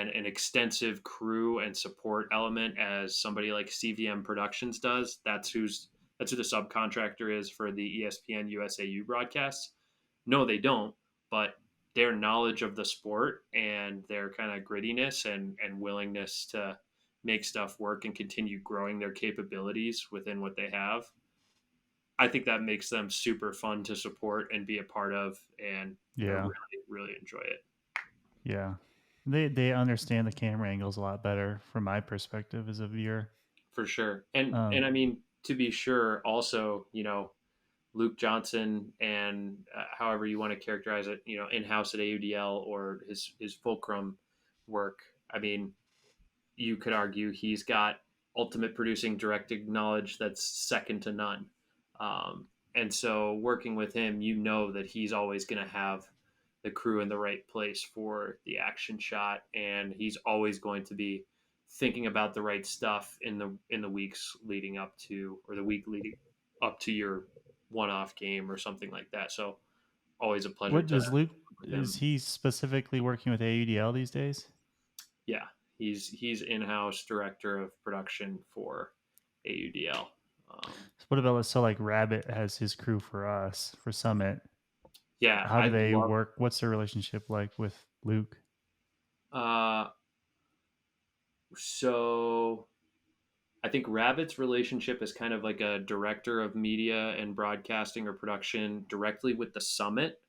an extensive crew and support element as somebody like CVM Productions does? That's who the subcontractor is for the ESPN USAU broadcasts. No, they don't, but their knowledge of the sport and their kind of grittiness and willingness to make stuff work and continue growing their capabilities within what they have, I think that makes them super fun to support and be a part of, and I Yeah. really, really enjoy it. Yeah. They understand the camera angles a lot better from my perspective as a viewer. For sure. And I mean, to be sure, also, Luke Johnson and however you want to characterize it, in-house at AUDL or his Fulcrum work. I mean, you could argue he's got ultimate producing directing knowledge that's second to none. And so working with him, that he's always going to have the crew in the right place for the action shot, and he's always going to be thinking about the right stuff in the weeks leading up to, or the week leading up to your one-off game or something like that. So always a pleasure What to does Luke? work with him. Is he specifically working with AUDL these days? Yeah, he's in-house director of production for AUDL. So what about like Rabbit has his crew for us for Summit? Yeah, How do they work? What's their relationship like with Luke? So I think Rabbit's relationship is kind of like a director of media and broadcasting or production directly with the Summit.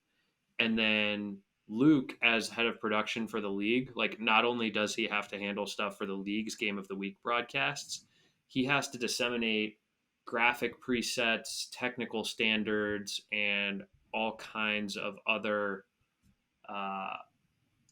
And then Luke, as head of production for the league, like not only does he have to handle stuff for the league's game of the week broadcasts, he has to disseminate graphic presets, technical standards, and all kinds of other uh,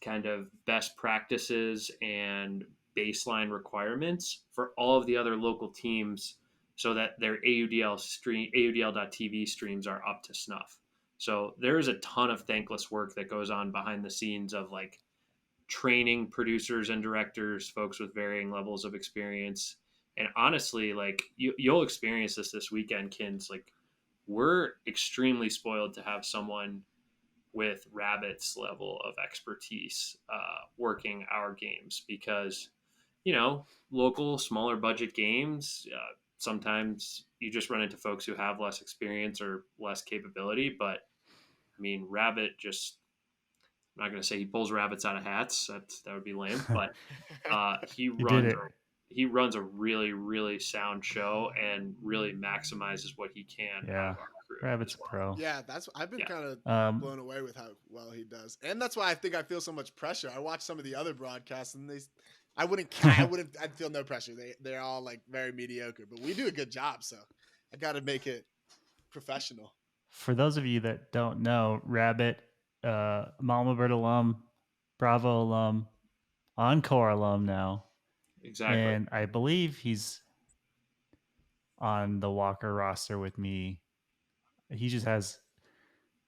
kind of best practices and baseline requirements for all of the other local teams so that their AUDL.TV streams are up to snuff. So there is a ton of thankless work that goes on behind the scenes of like training producers and directors, folks with varying levels of experience. And honestly, like you'll experience this weekend, Kins. Like we're extremely spoiled to have someone with Rabbit's level of expertise working our games because, local, smaller budget games, sometimes you just run into folks who have less experience or less capability. But I mean, Rabbit just I'm not going to say he pulls rabbits out of hats. That would be lame. But he He did runs it. he runs a really, really sound show and really maximizes what he can out Yeah. of our crew. Rabbit's as well. pro. Yeah, that's I've been Yeah. kind of Um, blown away with how well he does, and that's why I think I feel so much pressure. I watch some of the other broadcasts, and I'd feel no pressure. They're all like very mediocre, but we do a good job, so I got to make it professional. for those of you that don't know, Rabbit, Mama Bird alum, Bravo alum, Encore alum now, Exactly. and I believe he's on the Walker roster with me. He just has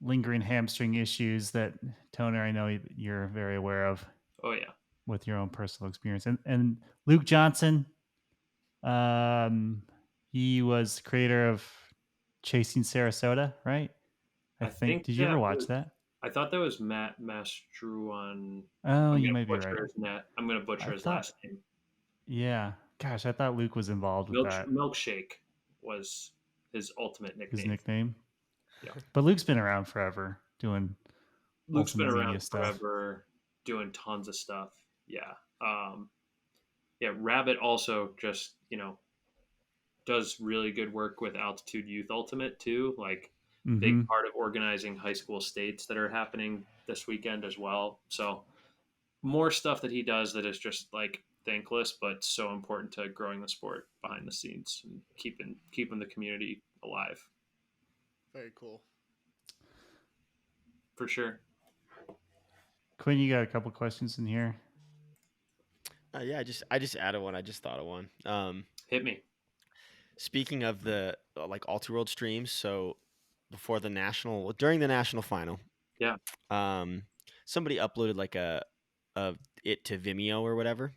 lingering hamstring issues that Toner, I know you're very aware of Oh yeah. with your own personal experience. And Luke Johnson, he was creator of Chasing Sarasota, right? I think. Did you ever watch that? I thought that was Matt Mastruan. Oh, I'm you gonna might be butcher right. his net. I'm gonna butcher his last name. Yeah. Gosh, I thought Luke was involved with that. Milkshake was his ultimate nickname. His nickname. Yeah. But Luke's been around forever doing Luke's been Ultimate around Media stuff. forever, doing tons of stuff. Yeah. Yeah. Rabbit also just does really good work with Altitude Youth Ultimate too. Like big part of organizing high school states that are happening this weekend as well. So more stuff that he does that is just like thankless, but so important to growing the sport behind the scenes and keeping the community alive. Very cool. For sure. Quinn, you got a couple questions in here. Yeah, I just added one. I just thought of one. Hit me. Speaking of the Alti World streams, so during the national final, yeah, somebody uploaded like it to Vimeo or whatever,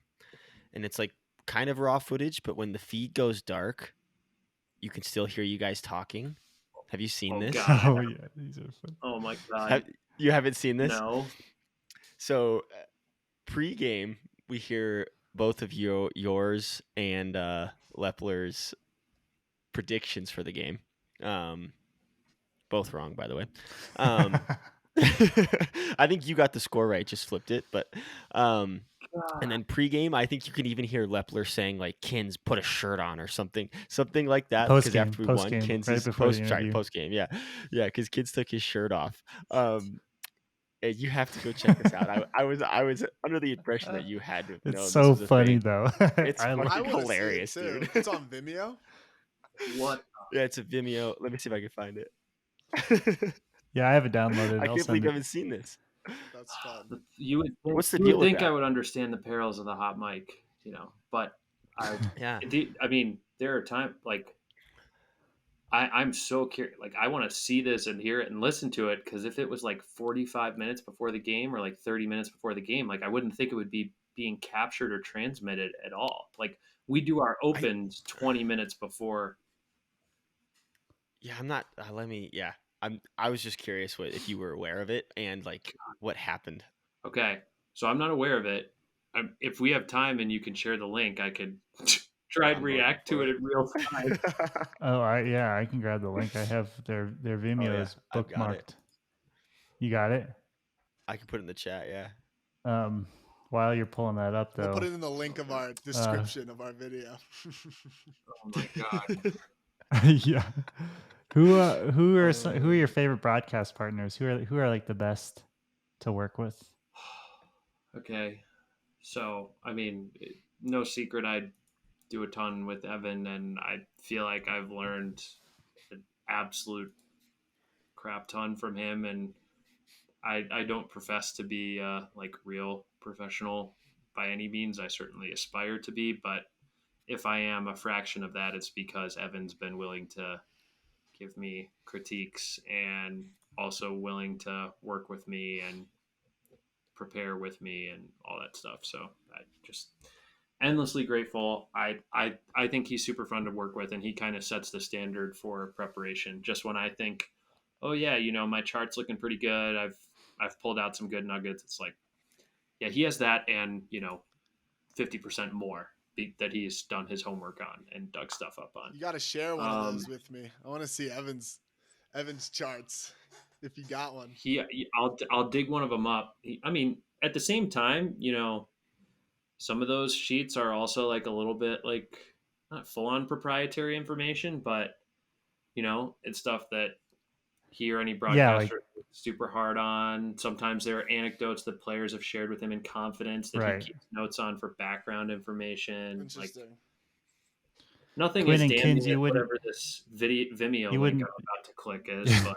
and it's like kind of raw footage, but when the feed goes dark, you can still hear you guys talking. Have you seen this? God. Oh yeah, these are fun. Oh my God. You haven't seen this? No. So pre-game, we hear both of yours and Lepler's predictions for the game. Both wrong, by the way. I think you got the score right, just flipped it. But and then pregame, I think you can even hear Lepler saying like "Kins, put a shirt on" or something like that. Because after we won, Kins right is post game, yeah, because Kins took his shirt off. And you have to go check this out. I was under the impression that you had to have known. It's so this was funny a thing. though. It's I fucking wanna hilarious, see it too. dude. It's on Vimeo. What? Yeah, it's a Vimeo. Let me see if I can find it. Yeah, I have it downloaded. I can't believe you haven't seen this. That's fun. You would think, What's the deal with think that? I would understand the perils of the hot mic, but Yeah. I mean, there are times like I'm so curious. Like, I want to see this and hear it and listen to it, because if it was like 45 minutes before the game or like 30 minutes before the game, like I wouldn't think it would be being captured or transmitted at all. Like, we do our opens 20 minutes before. Yeah, I'm not. Yeah, I was just curious if you were aware of it and like what happened. Okay, so I'm not aware of it. If we have time and you can share the link, I could try and react to it in real time. Oh, I can grab the link. I have their Vimeo is I've got bookmarked. it. You got it? I can put it in the chat. Yeah. While you're pulling that up, though, We'll put it in the link of our description of our video. Oh my God. yeah. Who are your favorite broadcast partners? Who are like the best to work with? Okay, so I mean, no secret, I do a ton with Evan, and I feel like I've learned an absolute crap ton from him, and I don't profess to be like real professional by any means. I certainly aspire to be, but if I am a fraction of that, it's because Evan's been willing to give me critiques and also willing to work with me and prepare with me and all that stuff. So I just endlessly grateful. I think he's super fun to work with, and he kind of sets the standard for preparation. Just when I think, oh yeah, my chart's looking pretty good, I've pulled out some good nuggets, it's like, yeah, he has that, and 50% more that he's done his homework on and dug stuff up on. You got to share one of those with me. I want to see Evan's charts. if you got one. I'll dig one of them up. I mean, at the same time, some of those sheets are also like a little bit like not full on proprietary information, but it's stuff that he or any Yeah, like broadcaster is super hard on. Sometimes there are anecdotes that players have shared with him in confidence that right. he keeps notes on for background information. Like Interesting. nothing Quinn as and damning Kins, as whatever this Vimeo you link wouldn't, I'm about to click is, but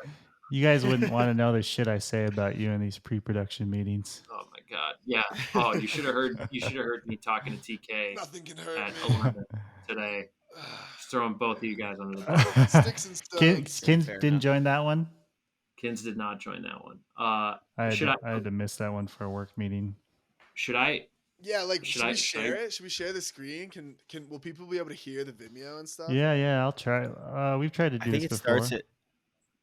you guys wouldn't want to know the shit I say about you in these pre-production meetings. oh my god, yeah. Oh, you should have heard. You should have heard me talking to TK Nothing can hurt at me. 11 today. Just throwing both of you guys under the bus. Sticks and stones. Kins Fair didn't enough. join that one. Kins did not join that one. I Should had to miss that one for a work meeting. I? Yeah, like Should should we I- share it? Should we share the screen? Will people be able to hear the Vimeo and stuff? Yeah, I'll try. We've tried to I do think this it before. starts at.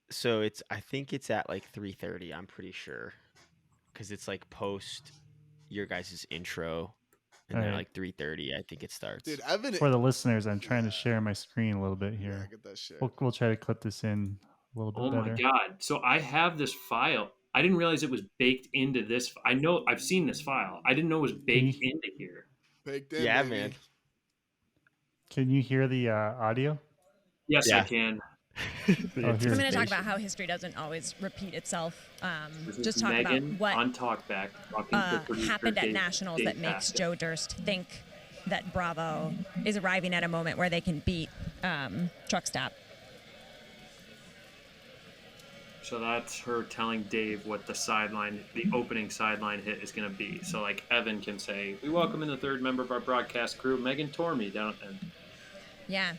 So I think it's at like 3:30. I'm pretty sure, because it's like post your guys' intro, and then Alright. like 3:30. I think it starts. Dude, Evan. For the listeners, I'm trying to Yeah. share my screen a little bit Yeah, here. get that shit. We'll try to clip this in a little bit Oh better. my god! So I have this file. I didn't realize it was baked into this. I know I've seen this file. I didn't know it was baked into here. Baked in, Yeah, baby. man. Can you hear the audio? Yes, I Yeah. can. Oh, I'm here's going to talk Anticipation. about how history doesn't always repeat itself. This is Just talk Megan about what on Talkback talking to producer happened at Dave- Nationals Dave that makes Bassett. Joe Durst think that Bravo is arriving at a moment where they can beat Truck Stop. So that's her telling Dave what the opening sideline hit is going to be. So like Evan can say, "We welcome in the third member of our broadcast crew, Megan Tormey." Down and Yeah.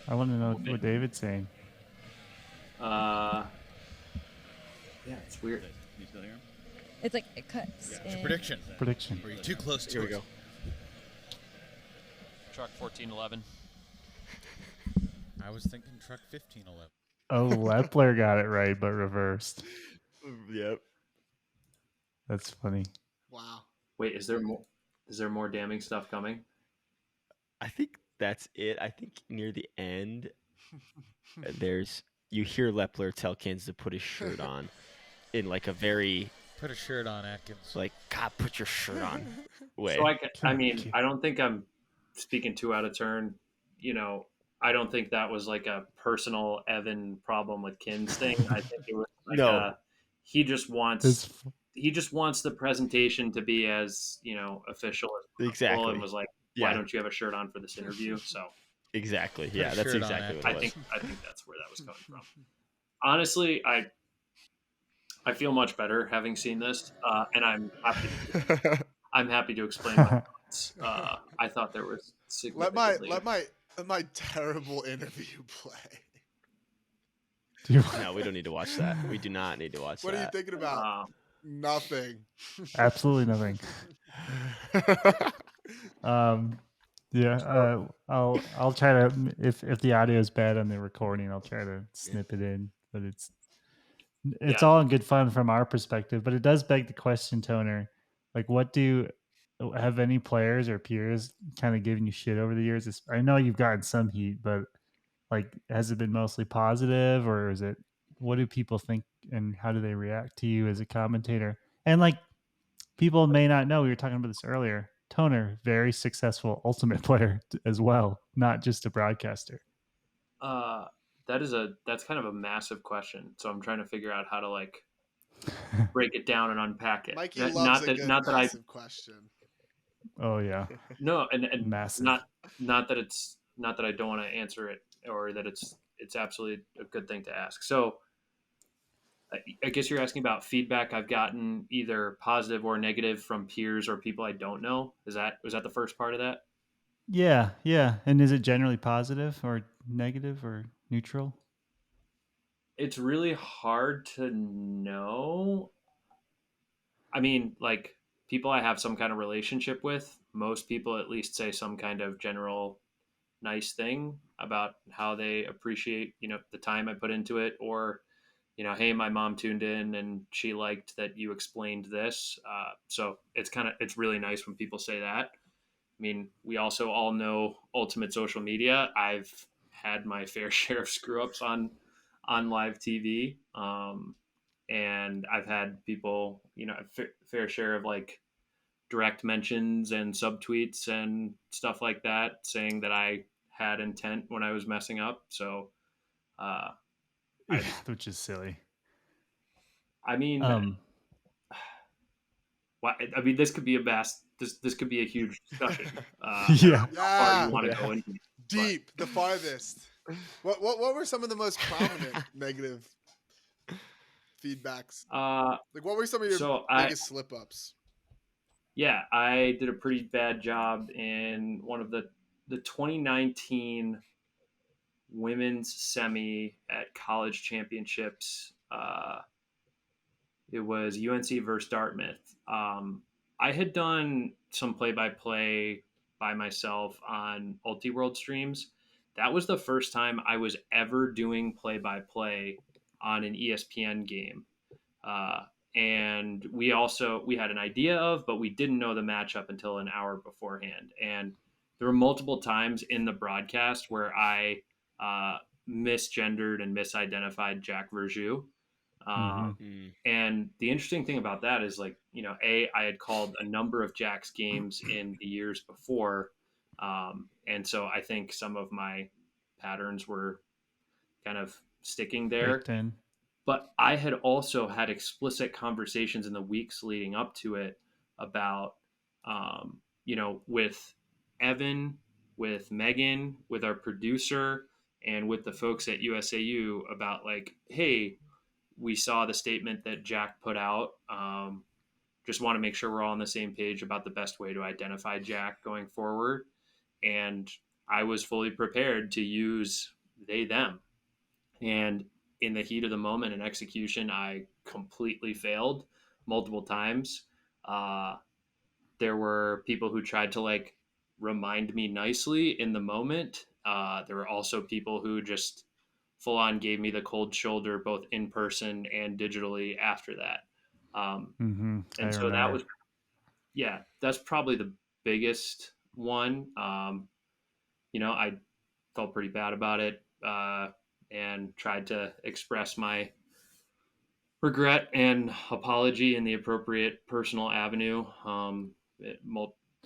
I want to know what David's saying. yeah, it's weird. Can you still hear him? It's like it cuts. It's a in. prediction. Prediction. Were you too close to Here we it? go. Truck 1411. I was thinking truck 1511. Oh, Lepler got it right, but reversed. Yep. That's funny. Wow. Wait, is there more? Is there more damning stuff coming? I think that's it. I think near the end, you hear Lepler tell Kins to put his shirt on, in like a very Put a shirt on, Atkins. like God, put your shirt on way. So I mean, I don't think I'm speaking too out of turn. I don't think that was like a personal Evan problem with Kin's thing. I think it was like No. he just wants It's the presentation to be as official as possible, Exactly. and was like, why Yeah. don't you have a shirt on for this interview? So Exactly. a Yeah, that's shirt on, exactly what I it was. think that's where that was coming from. Honestly, I feel much better having seen this, and I'm happy to explain my thoughts. I thought there was significantly. Let my terrible interview play. Do you- No, we don't need to watch that. We do not need to watch What are you that. thinking about? Nothing. absolutely nothing. Yeah, I'll try to if the audio is bad on the recording, I'll try to snip it in. But it's Yeah. all in good fun from our perspective. But it does beg the question, Toner, like have any players or peers kind of given you shit over the years? I know you've gotten some heat, but like, has it been mostly positive, or is it? What do people think, and how do they react to you as a commentator? And like, people may not know, we were talking about this earlier. Toner, very successful ultimate player as well, not just a broadcaster. That's kind of a massive question. So I'm trying to figure out how to like break it down and unpack it. Mikey Not loves a that, good not that I massive question. Oh yeah, no, and massive. not that I don't want to answer it, or that it's absolutely a good thing to ask. So I guess you're asking about feedback I've gotten, either positive or negative, from peers or people I don't know. Was that the first part of that? Yeah. And is it generally positive or negative or neutral? It's really hard to know. I mean, like, people I have some kind of relationship with, most people at least say some kind of general nice thing about how they appreciate, the time I put into it, or, hey, my mom tuned in and she liked that you explained this. So it's really nice when people say that. I mean, we also all know Ultimate Social Media. I've had my fair share of screw ups on on live TV. And I've had people, fair share of like direct mentions and subtweets and stuff like that saying that I had intent when I was messing up. So, uh, which is silly. I mean, this could be this could be a huge discussion. Yeah. How far you want to go into it, Deep, the farthest. What were some of the most prominent negative feedbacks? Like, what were some of your biggest slip ups? Yeah, I did a pretty bad job in one of the 2019 women's semi at college championships. It was UNC versus Dartmouth. I had done some play-by-play by myself on Ulti-World streams. That was the first time I was ever doing play-by-play on an ESPN game. And we had an idea of, but we didn't know the matchup until an hour beforehand. And there were multiple times in the broadcast where I misgendered and misidentified Jack Verjou. And the interesting thing about that is, like, I had called a number of Jack's games in the years before. And so I think some of my patterns were kind of sticking there. But I had also had explicit conversations in the weeks leading up to it about, with Evan, with Megan, with our producer, and with the folks at USAU about, like, hey, we saw the statement that Jack put out. Just want to make sure we're all on the same page about the best way to identify Jack going forward. And I was fully prepared to use they, them. And in the heat of the moment and execution, I completely failed multiple times. There were people who tried to, like, remind me nicely in the moment. There were also people who just full on gave me the cold shoulder, both in person and digitally after that. And so that was, that's probably the biggest one. I felt pretty bad about it, and tried to express my regret and apology in the appropriate personal avenue,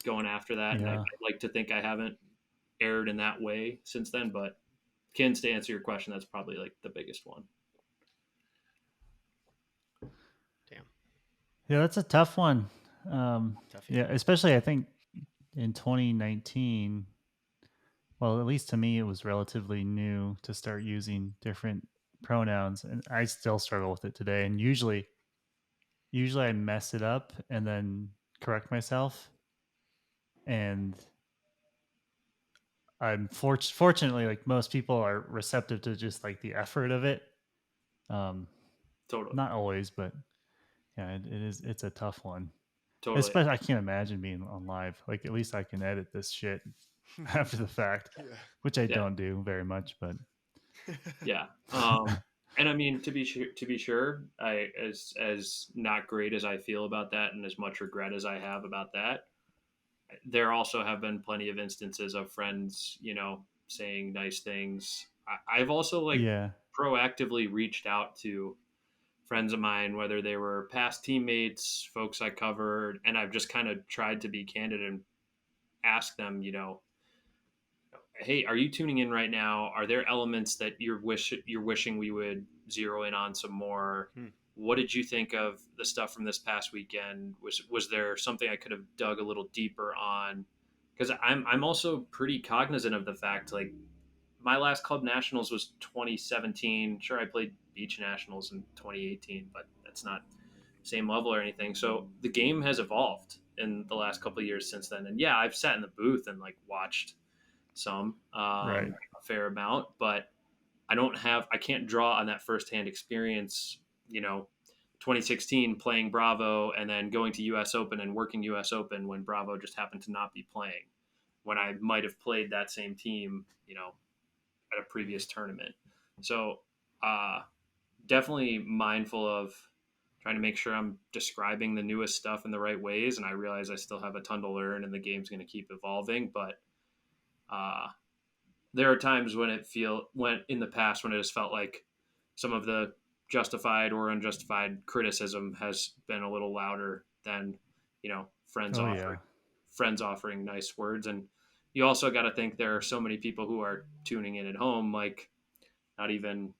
going after that. And I'd like to think I haven't erred in that way since then, but Kins, to answer your question, that's probably like the biggest one. Damn. Yeah, that's a tough one. Yeah, especially I think in 2019. Well, at least to me, it was relatively new to start using different pronouns, and I still struggle with it today. And usually I mess it up and then correct myself. And I'm fortunately, like, most people are receptive to just like the effort of it. Totally. Not always, but yeah, it's a tough one. Totally. Especially, I can't imagine being on live. Like, at least I can edit this shit after the fact, which I don't do very much, but yeah. And I mean, to be sure, I as not great as I feel about that, and as much regret as I have about that, there also have been plenty of instances of friends, saying nice things. I've also proactively reached out to friends of mine, whether they were past teammates, folks I covered, and I've just kind of tried to be candid and ask them, hey, are you tuning in right now? Are there elements that you're wishing we would zero in on some more? What did you think of the stuff from this past weekend? Was there something I could have dug a little deeper on? Because I'm also pretty cognizant of the fact, like, my last club nationals was 2017. Sure, I played beach nationals in 2018, but that's not same level or anything. So the game has evolved in the last couple of years since then. And yeah, I've sat in the booth and, like, watched some, a fair amount, but I can't draw on that firsthand experience, 2016 playing Bravo and then going to US Open and working US Open when Bravo just happened to not be playing, when I might have played that same team, at a previous tournament. So, definitely mindful of trying to make sure I'm describing the newest stuff in the right ways. And I realize I still have a ton to learn and the game's going to keep evolving, but there are times when in the past when it has felt like some of the justified or unjustified criticism has been a little louder than, friends Oh yeah. offering nice words. And you also got to think there are so many people who are tuning in at home, like not even,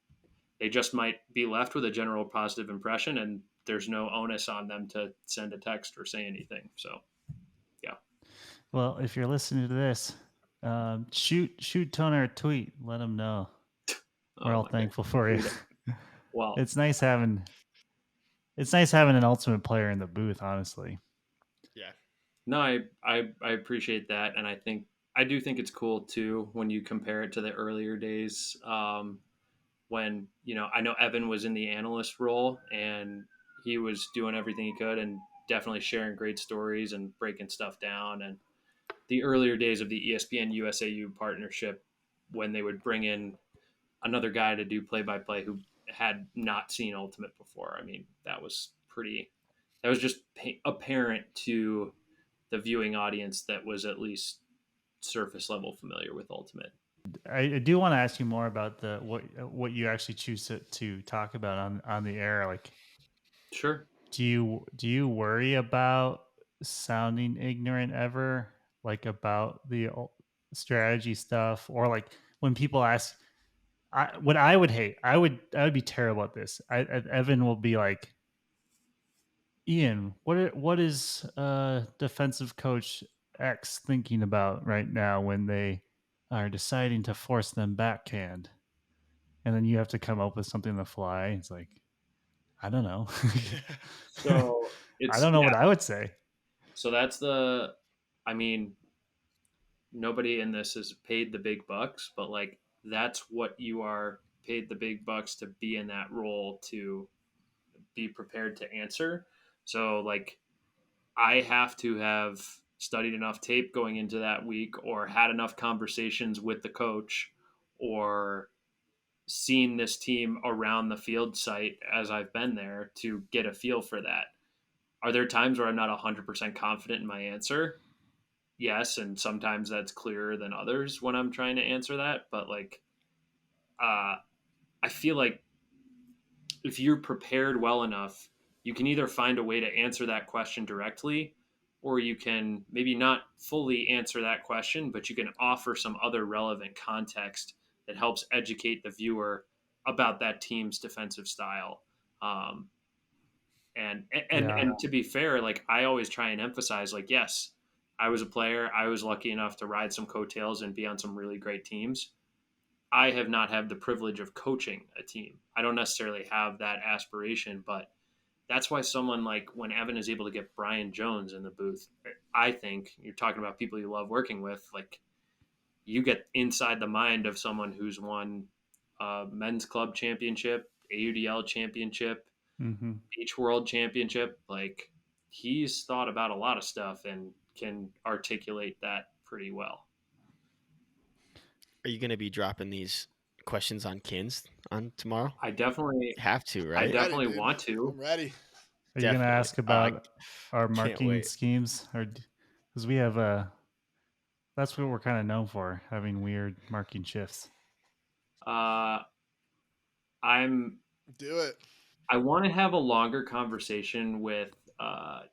they just might be left with a general positive impression, and there's no onus on them to send a text or say anything. So, yeah. Well, if you're listening to this, shoot Toner a tweet. Let him know. We're Oh all my God. thankful for you. Well, It's nice having an ultimate player in the booth, honestly. Yeah. no, I appreciate that. And I do think it's cool too when you compare it to the earlier days. When, I know Evan was in the analyst role and he was doing everything he could and definitely sharing great stories and breaking stuff down. And the earlier days of the ESPN USAU partnership, when they would bring in another guy to do play by play who had not seen Ultimate before. I mean, that was just apparent to the viewing audience that was at least surface level familiar with Ultimate. I do want to ask you more about what you actually choose to talk about on the air. Like, Sure. do you worry about sounding ignorant ever, like about the strategy stuff, or like when people ask? What I would hate, I would be terrible at this. Evan will be like, Ian, what is defensive coach X thinking about right now when they are deciding to force them backhand? And then you have to come up with something on the fly. It's like, I don't know. So I don't know what I would say. So I mean, nobody in this is paid the big bucks, but like that's what you are paid the big bucks to be in that role, to be prepared to answer. So like I have to have studied enough tape going into that week or had enough conversations with the coach or seen this team around the field site as I've been there to get a feel for that. Are there times where I'm not 100% confident in my answer? Yes, and sometimes that's clearer than others when I'm trying to answer that. But like, I feel like if you're prepared well enough, you can either find a way to answer that question directly, or you can maybe not fully answer that question, but you can offer some other relevant context that helps educate the viewer about that team's defensive style. Um, and to be fair, like I always try and emphasize, like, yes, I was a player. I was lucky enough to ride some coattails and be on some really great teams. I have not had the privilege of coaching a team. I don't necessarily have that aspiration, but that's why someone like when Evan is able to get Brian Jones in the booth, I think you're talking about people you love working with, like you get inside the mind of someone who's won a men's club championship, AUDL championship, Mm-hmm. Beach World Championship. Like he's thought about a lot of stuff and can articulate that pretty well. Are you going to be dropping these questions on Kins on tomorrow? I definitely Have to, right? I definitely Ready, dude. want to. I'm ready. Are you going to Definitely. ask about our can't marketing wait. schemes, or because we have that's what we're kind of known for, having weird marking shifts. Do it. I want to have a longer conversation with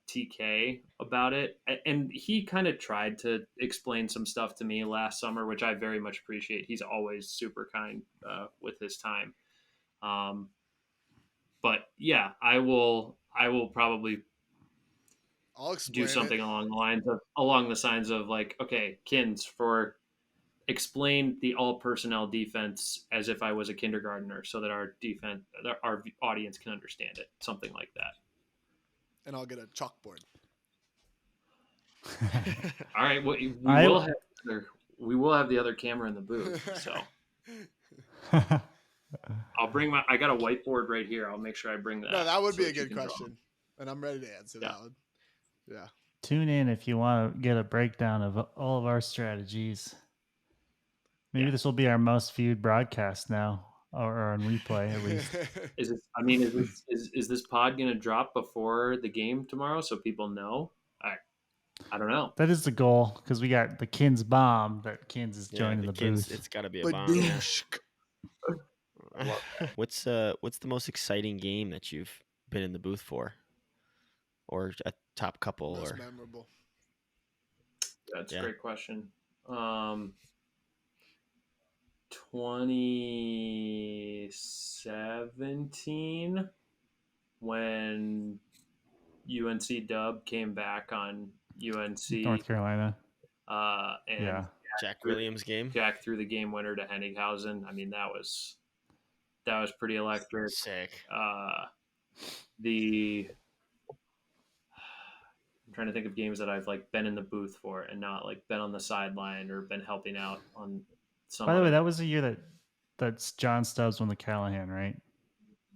TK about it, and he kind of tried to explain some stuff to me last summer, which I very much appreciate. He's always super kind with his time. But yeah, I will probably I'll do explain something it. along the signs of like, okay, Kins, for explain the all personnel defense as if I was a kindergartner, so that our audience can understand it, something like that. And I'll get a chalkboard. All right, well, we will have the other camera in the booth, so I'll bring I got a whiteboard right here. I'll make sure I bring that. No, that would so be a you good can draw. question, and I'm ready to answer that one. Yeah. Tune in if you want to get a breakdown of all of our strategies. Maybe this will be our most viewed broadcast now, or on replay at least. Is this pod going to drop before the game tomorrow so people know? I don't know. That is the goal, because we got the Kins bomb that Kins is joining the Kins, booth. it's got to be a But bomb. Yeah. love that. What's the most exciting game that you've been in the booth for, or a top couple, Most or memorable. That's Yeah. a great question. 2017 when UNC Dub came back on UNC, North Carolina. and Yeah. Jack Williams game? Jack threw the game winner to Hennighausen. I mean, that was pretty electric. Sick. I'm trying to think of games that I've like been in the booth for and not like been on the sideline or been helping out on some. By the way, other- that was the year that's John Stubbs won the Callahan, right?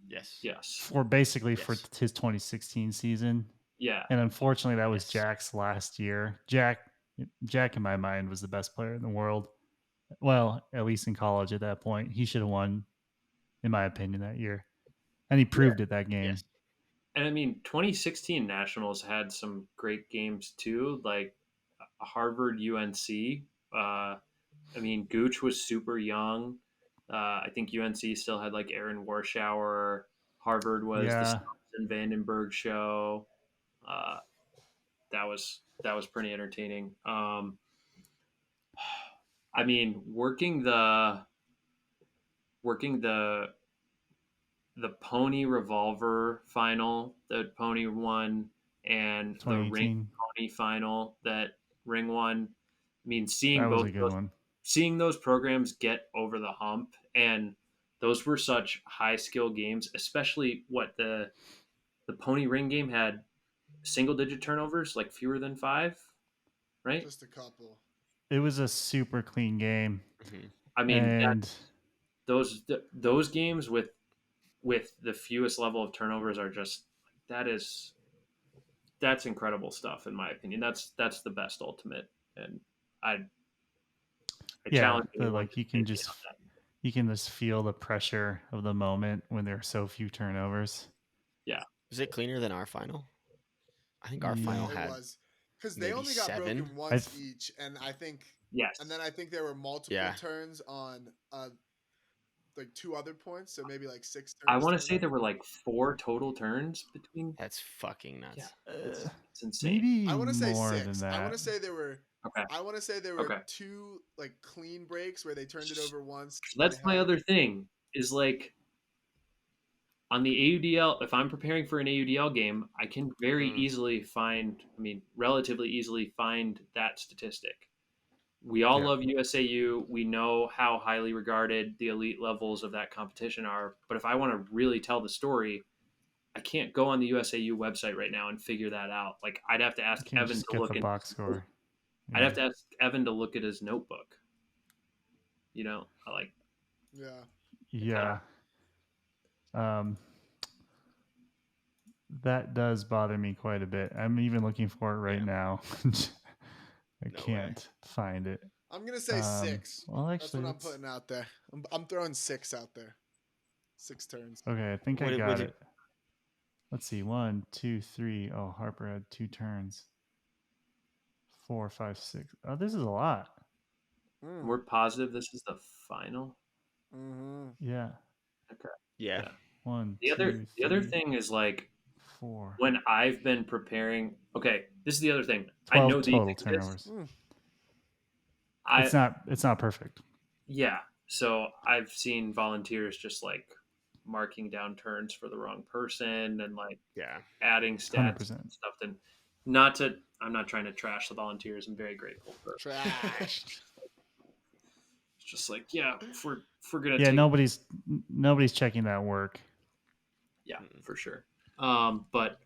Yes. yes, For basically for Yes. his 2016 season. yeah, And unfortunately, that was Yes. Jack's last year. Jack, in my mind, was the best player in the world. Well, at least in college at that point. He should have won, in my opinion, that year. And he proved it that game. Yes. and I mean 2016 Nationals had some great games too, like Harvard UNC. I mean, Gooch was super young. I think UNC still had like Aaron Warschauer. Harvard was the Yeah. Stubbs and Vandenberg show. Uh, that was pretty entertaining. I mean, working the Pony Revolver final that Pony won, and the Ring 2018. Pony final that Ring won. I mean, That was a good one. seeing those programs get over the hump, and those were such high skill games, especially what the Pony Ring game had single digit turnovers, like fewer than 5, right? Just a couple. It was a super clean game. Mhm. I mean, And those games with the fewest level of turnovers are just that's incredible stuff in my opinion. That's the best ultimate, and I yeah, challenge anyone like to you can debate me just on that. feel the pressure of the moment when there are so few turnovers. Was it cleaner than our final? I think our Yeah. final It had was because they maybe only got 7. broken once I've- each, and I think, Yes, and then I think there were multiple Yeah. turns on like 2 other points, so maybe like 6 turns. I want to total. say there were like 4 total turns between. That's fucking nuts. Yeah, it's insane. Maybe I want to say more 6. than I want that. to say there were. Okay. I want to say there were Okay. 2 like clean breaks where they turned it over once. That's they my held. other thing is like on the AUDL, if I'm preparing for an AUDL game, I can very easily relatively easily find that statistic. We all Yeah. love USAU. We know how highly regarded the elite levels of that competition are. But if I want to really tell the story, I can't go on the USAU website right now and figure that out. Like I'd have to You ask can Evan just to get look the in. box score. I'd have to ask Evan to look at his notebook. You know, Yeah. Yeah. That does bother me quite a bit. I'm even looking for it right Yeah. now. I No way. can't find it. I'm gonna say 6. Well, That's actually, what I'm let's- putting out there. I'm throwing 6 out there. 6 turns. okay, I think What I did- got what did- it. Let's see. 1, 2, 3. Oh, Harper had 2 turns. 4, 5, 6. Oh, this is a lot. we're positive this is the final. Mm-hmm. Yeah. Yeah. 1, The 2, other 3, thing is like 4. when I've been preparing. Okay, this is the other thing. 12 I know total these exist. turnovers. I It's not perfect. Yeah. So I've seen volunteers just like marking down turns for the wrong person and like Yeah. adding stats 100%. and stuff. And I'm not trying to trash the volunteers. I'm very grateful for it. Trash. It's just like, yeah, if we're gonna Yeah, take, nobody's checking that work. yeah, for sure. But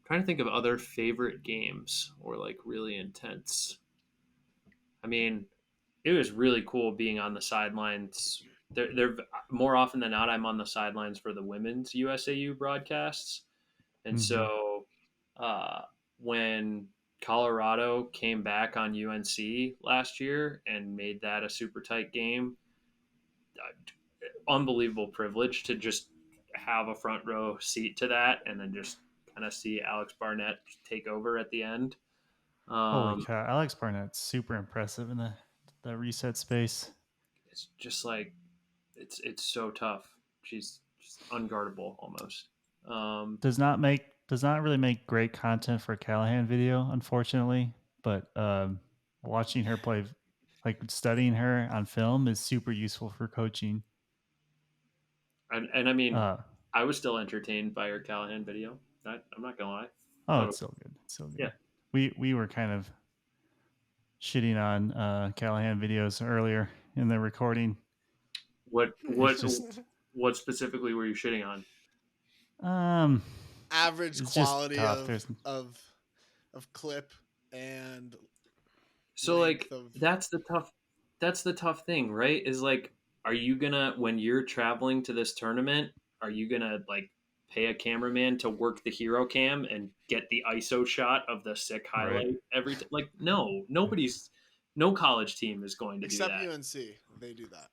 trying to think of other favorite games or like really intense. I mean, it was really cool being on the sidelines. They're more often than not, I'm on the sidelines for the women's USAU broadcasts, and Mhm. so when Colorado came back on UNC last year and made that a super tight game, unbelievable privilege to just have a front row seat to that, and then just kind of see Alex Barnett take over at the end. Holy cow. Alex Barnett's super impressive in the reset space. It's just like it's so tough she's just unguardable almost. Does not really make great content for a Callahan video, unfortunately. But watching her play, like studying her on film, is super useful for coaching. And I mean, I was still entertained by her Callahan video. I'm not gonna lie. Oh, it's still good. It's still good. Yeah. We were kind of shitting on Callahan videos earlier in the recording. What specifically were you shitting on? Average quality of clip and so like that's the tough thing, right? Is like, are you gonna, when you're traveling to this tournament, are you gonna like pay a cameraman to work the hero cam and get the ISO shot of the sick highlight every time? Like, no college team is going to do that. Except UNC, they do that.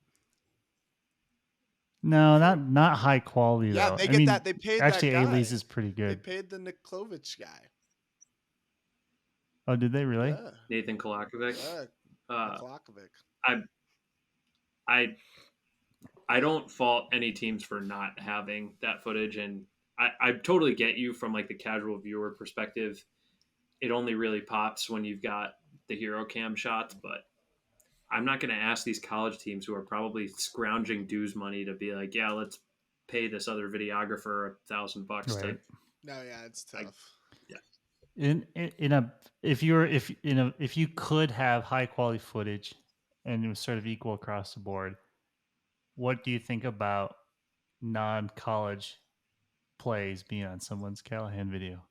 No, not high quality though. Yeah, they get that. They paid actually that guy. A-Lee's is pretty good. They paid the Niklovich guy. Oh, did they really? Yeah. Nathan Kolakovic. Kolakovic. I don't fault any teams for not having that footage, and I totally get you from like the casual viewer perspective. It only really pops when you've got the hero cam shots, but I'm not going to ask these college teams who are probably scrounging dues money to be like, yeah, let's pay this other videographer $1,000 to. No, yeah, it's tough. If you could have high quality footage and it was sort of equal across the board, what do you think about non-college plays being on someone's Callahan video?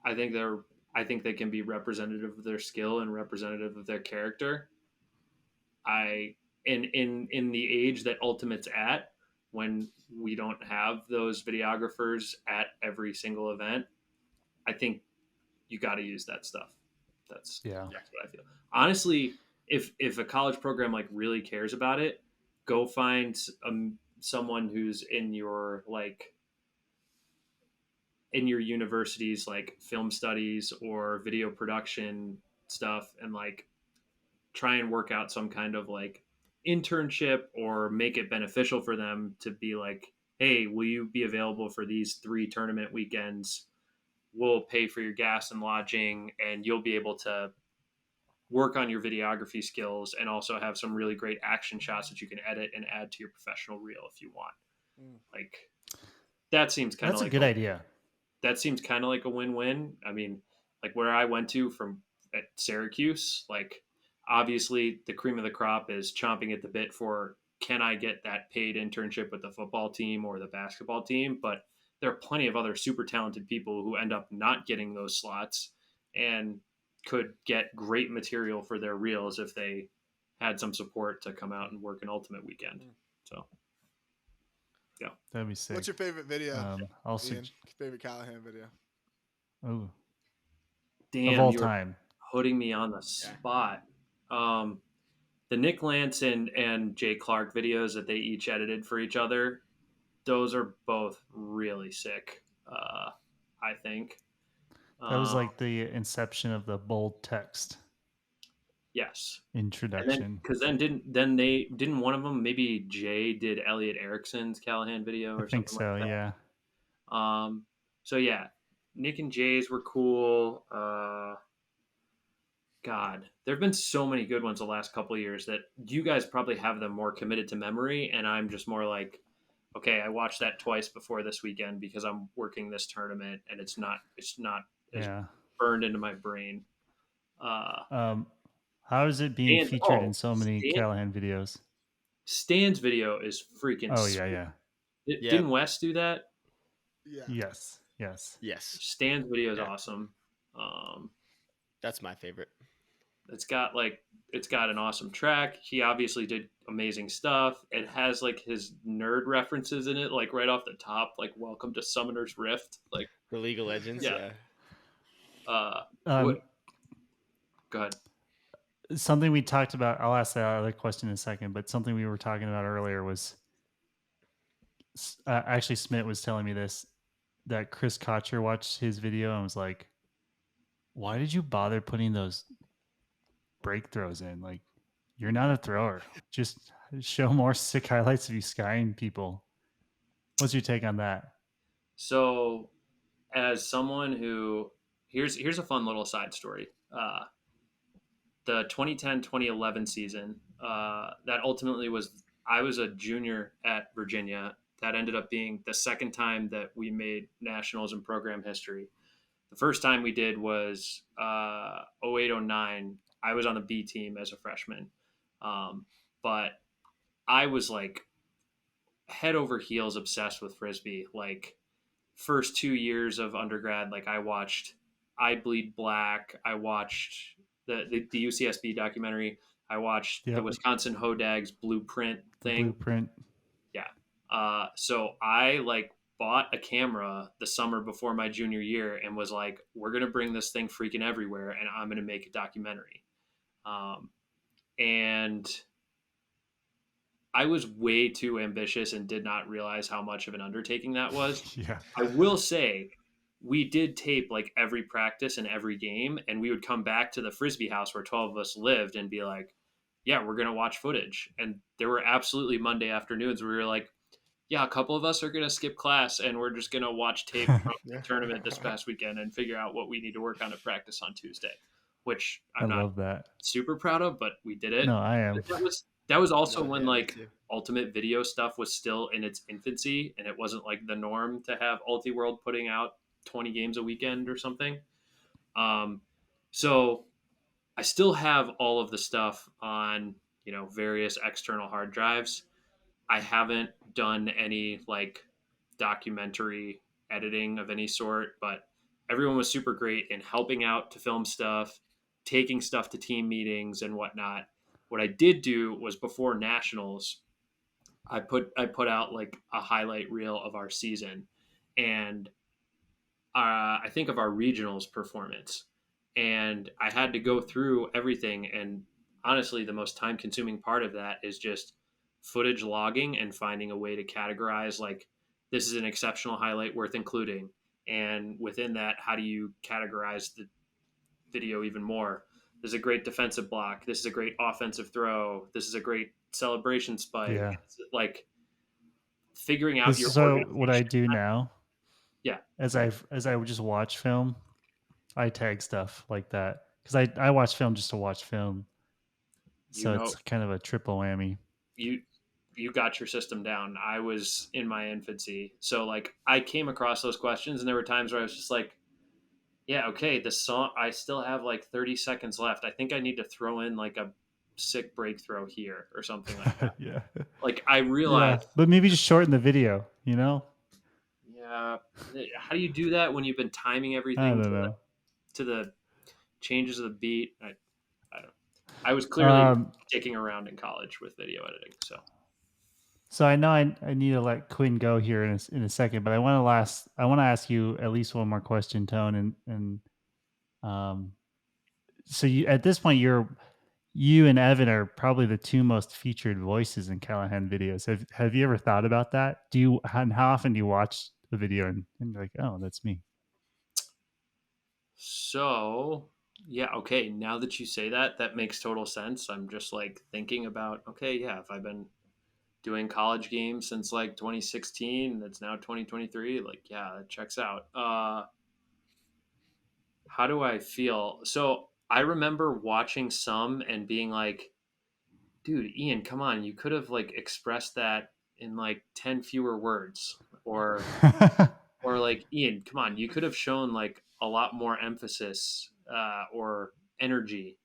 I think they can be representative of their skill and representative of their character. In the age that Ultimate's at, when we don't have those videographers at every single event, I think you got to use that stuff. That's what I feel. Honestly, if a college program like really cares about it, go find someone who's in your university's like film studies or video production stuff, and like try and work out some kind of like internship or make it beneficial for them to be like, hey, will you be available for these 3 tournament weekends? We'll pay for your gas and lodging, and you'll be able to work on your videography skills and also have some really great action shots that you can edit and add to your professional reel if you want. Like, that seems kind of that's a good idea. That seems kind of like a win-win. I mean, like where I went to at Syracuse, like obviously the cream of the crop is chomping at the bit for, can I get that paid internship with the football team or the basketball team? But there are plenty of other super talented people who end up not getting those slots and could get great material for their reels if they had some support to come out and work an Ultimate weekend. So, yeah. That'd be sick. What's your favorite video? Favorite Callahan video? Oh, damn! Of all you're time, putting me on the spot. The Nick Lance and Jay Clark videos that they each edited for each other, those are both really sick. I think that was like the inception of the bold text. Yes. Introduction. Because then didn't one of them, maybe Jay did Elliot Erickson's Callahan video or something like that? I think so, yeah. So yeah, Nick and Jay's were cool. God, there have been so many good ones the last couple of years that you guys probably have them more committed to memory, and I'm just more like, okay, I watched that twice before this weekend because I'm working this tournament, and it's not as burned into my brain. How is it being featured in so many Callahan videos? Stan's video is freaking sweet. Didn't Wes do that? Yeah. Yes. Stan's video is awesome. That's my favorite. It's got an awesome track. He obviously did amazing stuff. It has like his nerd references in it, like right off the top, like "Welcome to Summoner's Rift," like for League of Legends. Yeah. Go ahead. Something we talked about. I'll ask that other question in a second, but something we were talking about earlier was actually Smith was telling me this, that Chris Kotcher watched his video and was like, "Why did you bother putting those break throws in? Like, you're not a thrower. Just show more sick highlights of you skying people. What's your take on that? So, as someone who here's a fun little side story. The 2010-2011 season, that ultimately was I was a junior at Virginia. That ended up being the second time that we made nationals in program history. The first time we did was 08-09. I was on the B team as a freshman, but I was like head over heels obsessed with frisbee. Like first 2 years of undergrad, like I watched I Bleed Black. I watched the UCSB documentary. I watched the Yep. Wisconsin Hodags blueprint thing. Blueprint. Yeah. So I like bought a camera the summer before my junior year and was like, we're going to bring this thing freaking everywhere and I'm going to make a documentary. And I was way too ambitious and did not realize how much of an undertaking that was. Yeah. I will say we did tape like every practice and every game, and we would come back to the frisbee house where 12 of us lived and be like, yeah, we're going to watch footage. And there were absolutely Monday afternoons where we were like, yeah, a couple of us are going to skip class and we're just going to watch tape from the tournament this past weekend and figure out what we need to work on at practice on Tuesday, which I I'm not love that. super proud of, but we did it. No, I am. But that was also No, when yeah, me like too. Ultimate Video stuff was still in its infancy and it wasn't like the norm to have Ulti World putting out 20 games a weekend or something. So I still have all of the stuff on, various external hard drives. I haven't done any like documentary editing of any sort, but everyone was super great in helping out to film stuff, taking stuff to team meetings and whatnot. What I did do was before nationals, I put out like a highlight reel of our season, and I think of our regionals performance, and I had to go through everything. And honestly, the most time consuming part of that is just footage logging and finding a way to categorize like this is an exceptional highlight worth including, and within that, how do you categorize the video even more? This is a great defensive block. This is a great offensive throw. This is a great celebration spike. Yeah. Like figuring out your So organization. what I do now, Yeah. as I would just watch film, I tag stuff like that because I watch film just to watch film. So it's kind of a triple whammy. You got your system down. I was in my infancy. So like I came across those questions and there were times where I was just like, yeah, okay, the song I still have like 30 seconds left. I think I need to throw in like a sick break throw here or something like that. Yeah. Like I Yeah, realized but maybe just shorten the video, you know? yeah, how do you do that when you've been timing I everything don't know. to the changes of the beat? I don't. I was clearly dicking around in college with video editing, so. So I know I need to let Quinn go here in a second, but I want to ask you at least one more question, Tone, and so you at this point you and Evan are probably the two most featured voices in Callahan videos. Have you ever thought about that? And how often do you watch the video and you're like, oh, that's me? So yeah, okay. Now that you say that, that makes total sense. I'm just like thinking about, okay, yeah, if I've been doing college games since like 2016 and it's now 2023, like yeah, that checks out. How do I feel? So I remember watching some and being like, dude, Ian, come on, you could have like expressed that in like 10 fewer words, or like, Ian, come on, you could have shown like a lot more emphasis or energy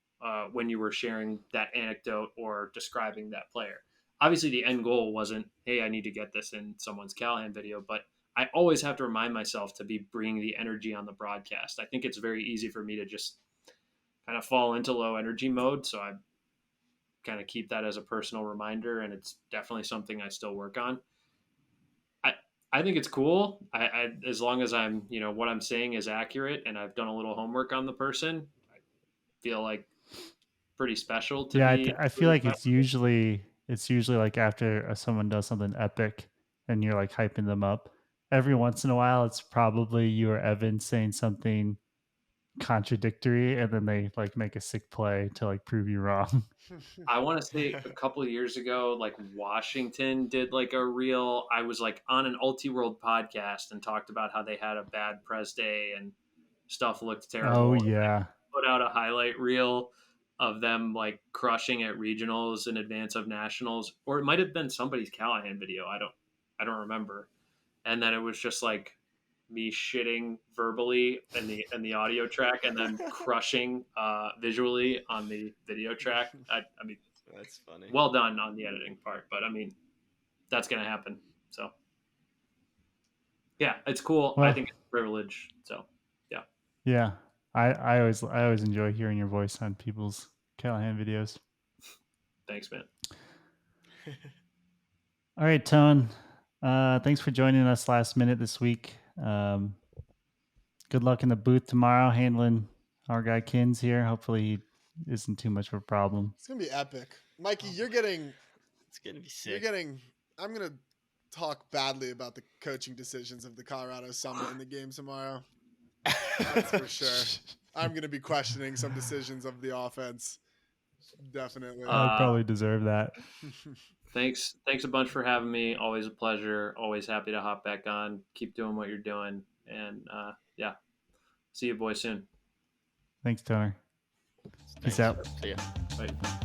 when you were sharing that anecdote or describing that player. Obviously, the end goal wasn't, hey, I need to get this in someone's Callahan video, but I always have to remind myself to be bringing the energy on the broadcast. I think it's very easy for me to just kind of fall into low energy mode. So I kind of keep that as a personal reminder, and it's definitely something I still work on. I think it's cool. I as long as I'm, what I'm saying is accurate and I've done a little homework on the person, I feel like pretty special to Yeah, me. I feel like it's usually like after someone does something epic and you're like hyping them up. Every once in a while, it's probably you or Evan saying something contradictory, and then they like make a sick play to like prove you wrong. I want to say a couple of years ago, like Washington did like a reel. I was like on an Ulti-World podcast and talked about how they had a bad press day and stuff looked terrible. Oh And I yeah. put out a highlight reel of them like crushing at regionals in advance of nationals, or it might have been somebody's Callahan video. I don't remember. And then it was just like me shitting verbally in the audio track and then crushing visually on the video track. I mean, That's funny. well done on the editing part, but I mean, that's gonna happen. So yeah, it's cool. I Well- think it's a privilege. So Yeah. I always enjoy hearing your voice on people's Callahan videos. thanks, man. All right, Tone. Thanks for joining us last minute this week. Good luck in the booth tomorrow, handling our guy Kins here. Hopefully he isn't too much of a problem. It's gonna be epic, Mikey. You're getting. It's gonna be You're sick. getting. I'm gonna talk badly about the coaching decisions of the Colorado Summit in the game tomorrow. That's for sure. I'm gonna be questioning some decisions of the offense. Definitely. I probably deserve that. Thanks a bunch for having me. Always a pleasure. Always happy to hop back on. Keep doing what you're doing, and yeah, see you boys soon. Thanks, Toner. Thanks. Peace out. See ya. Bye.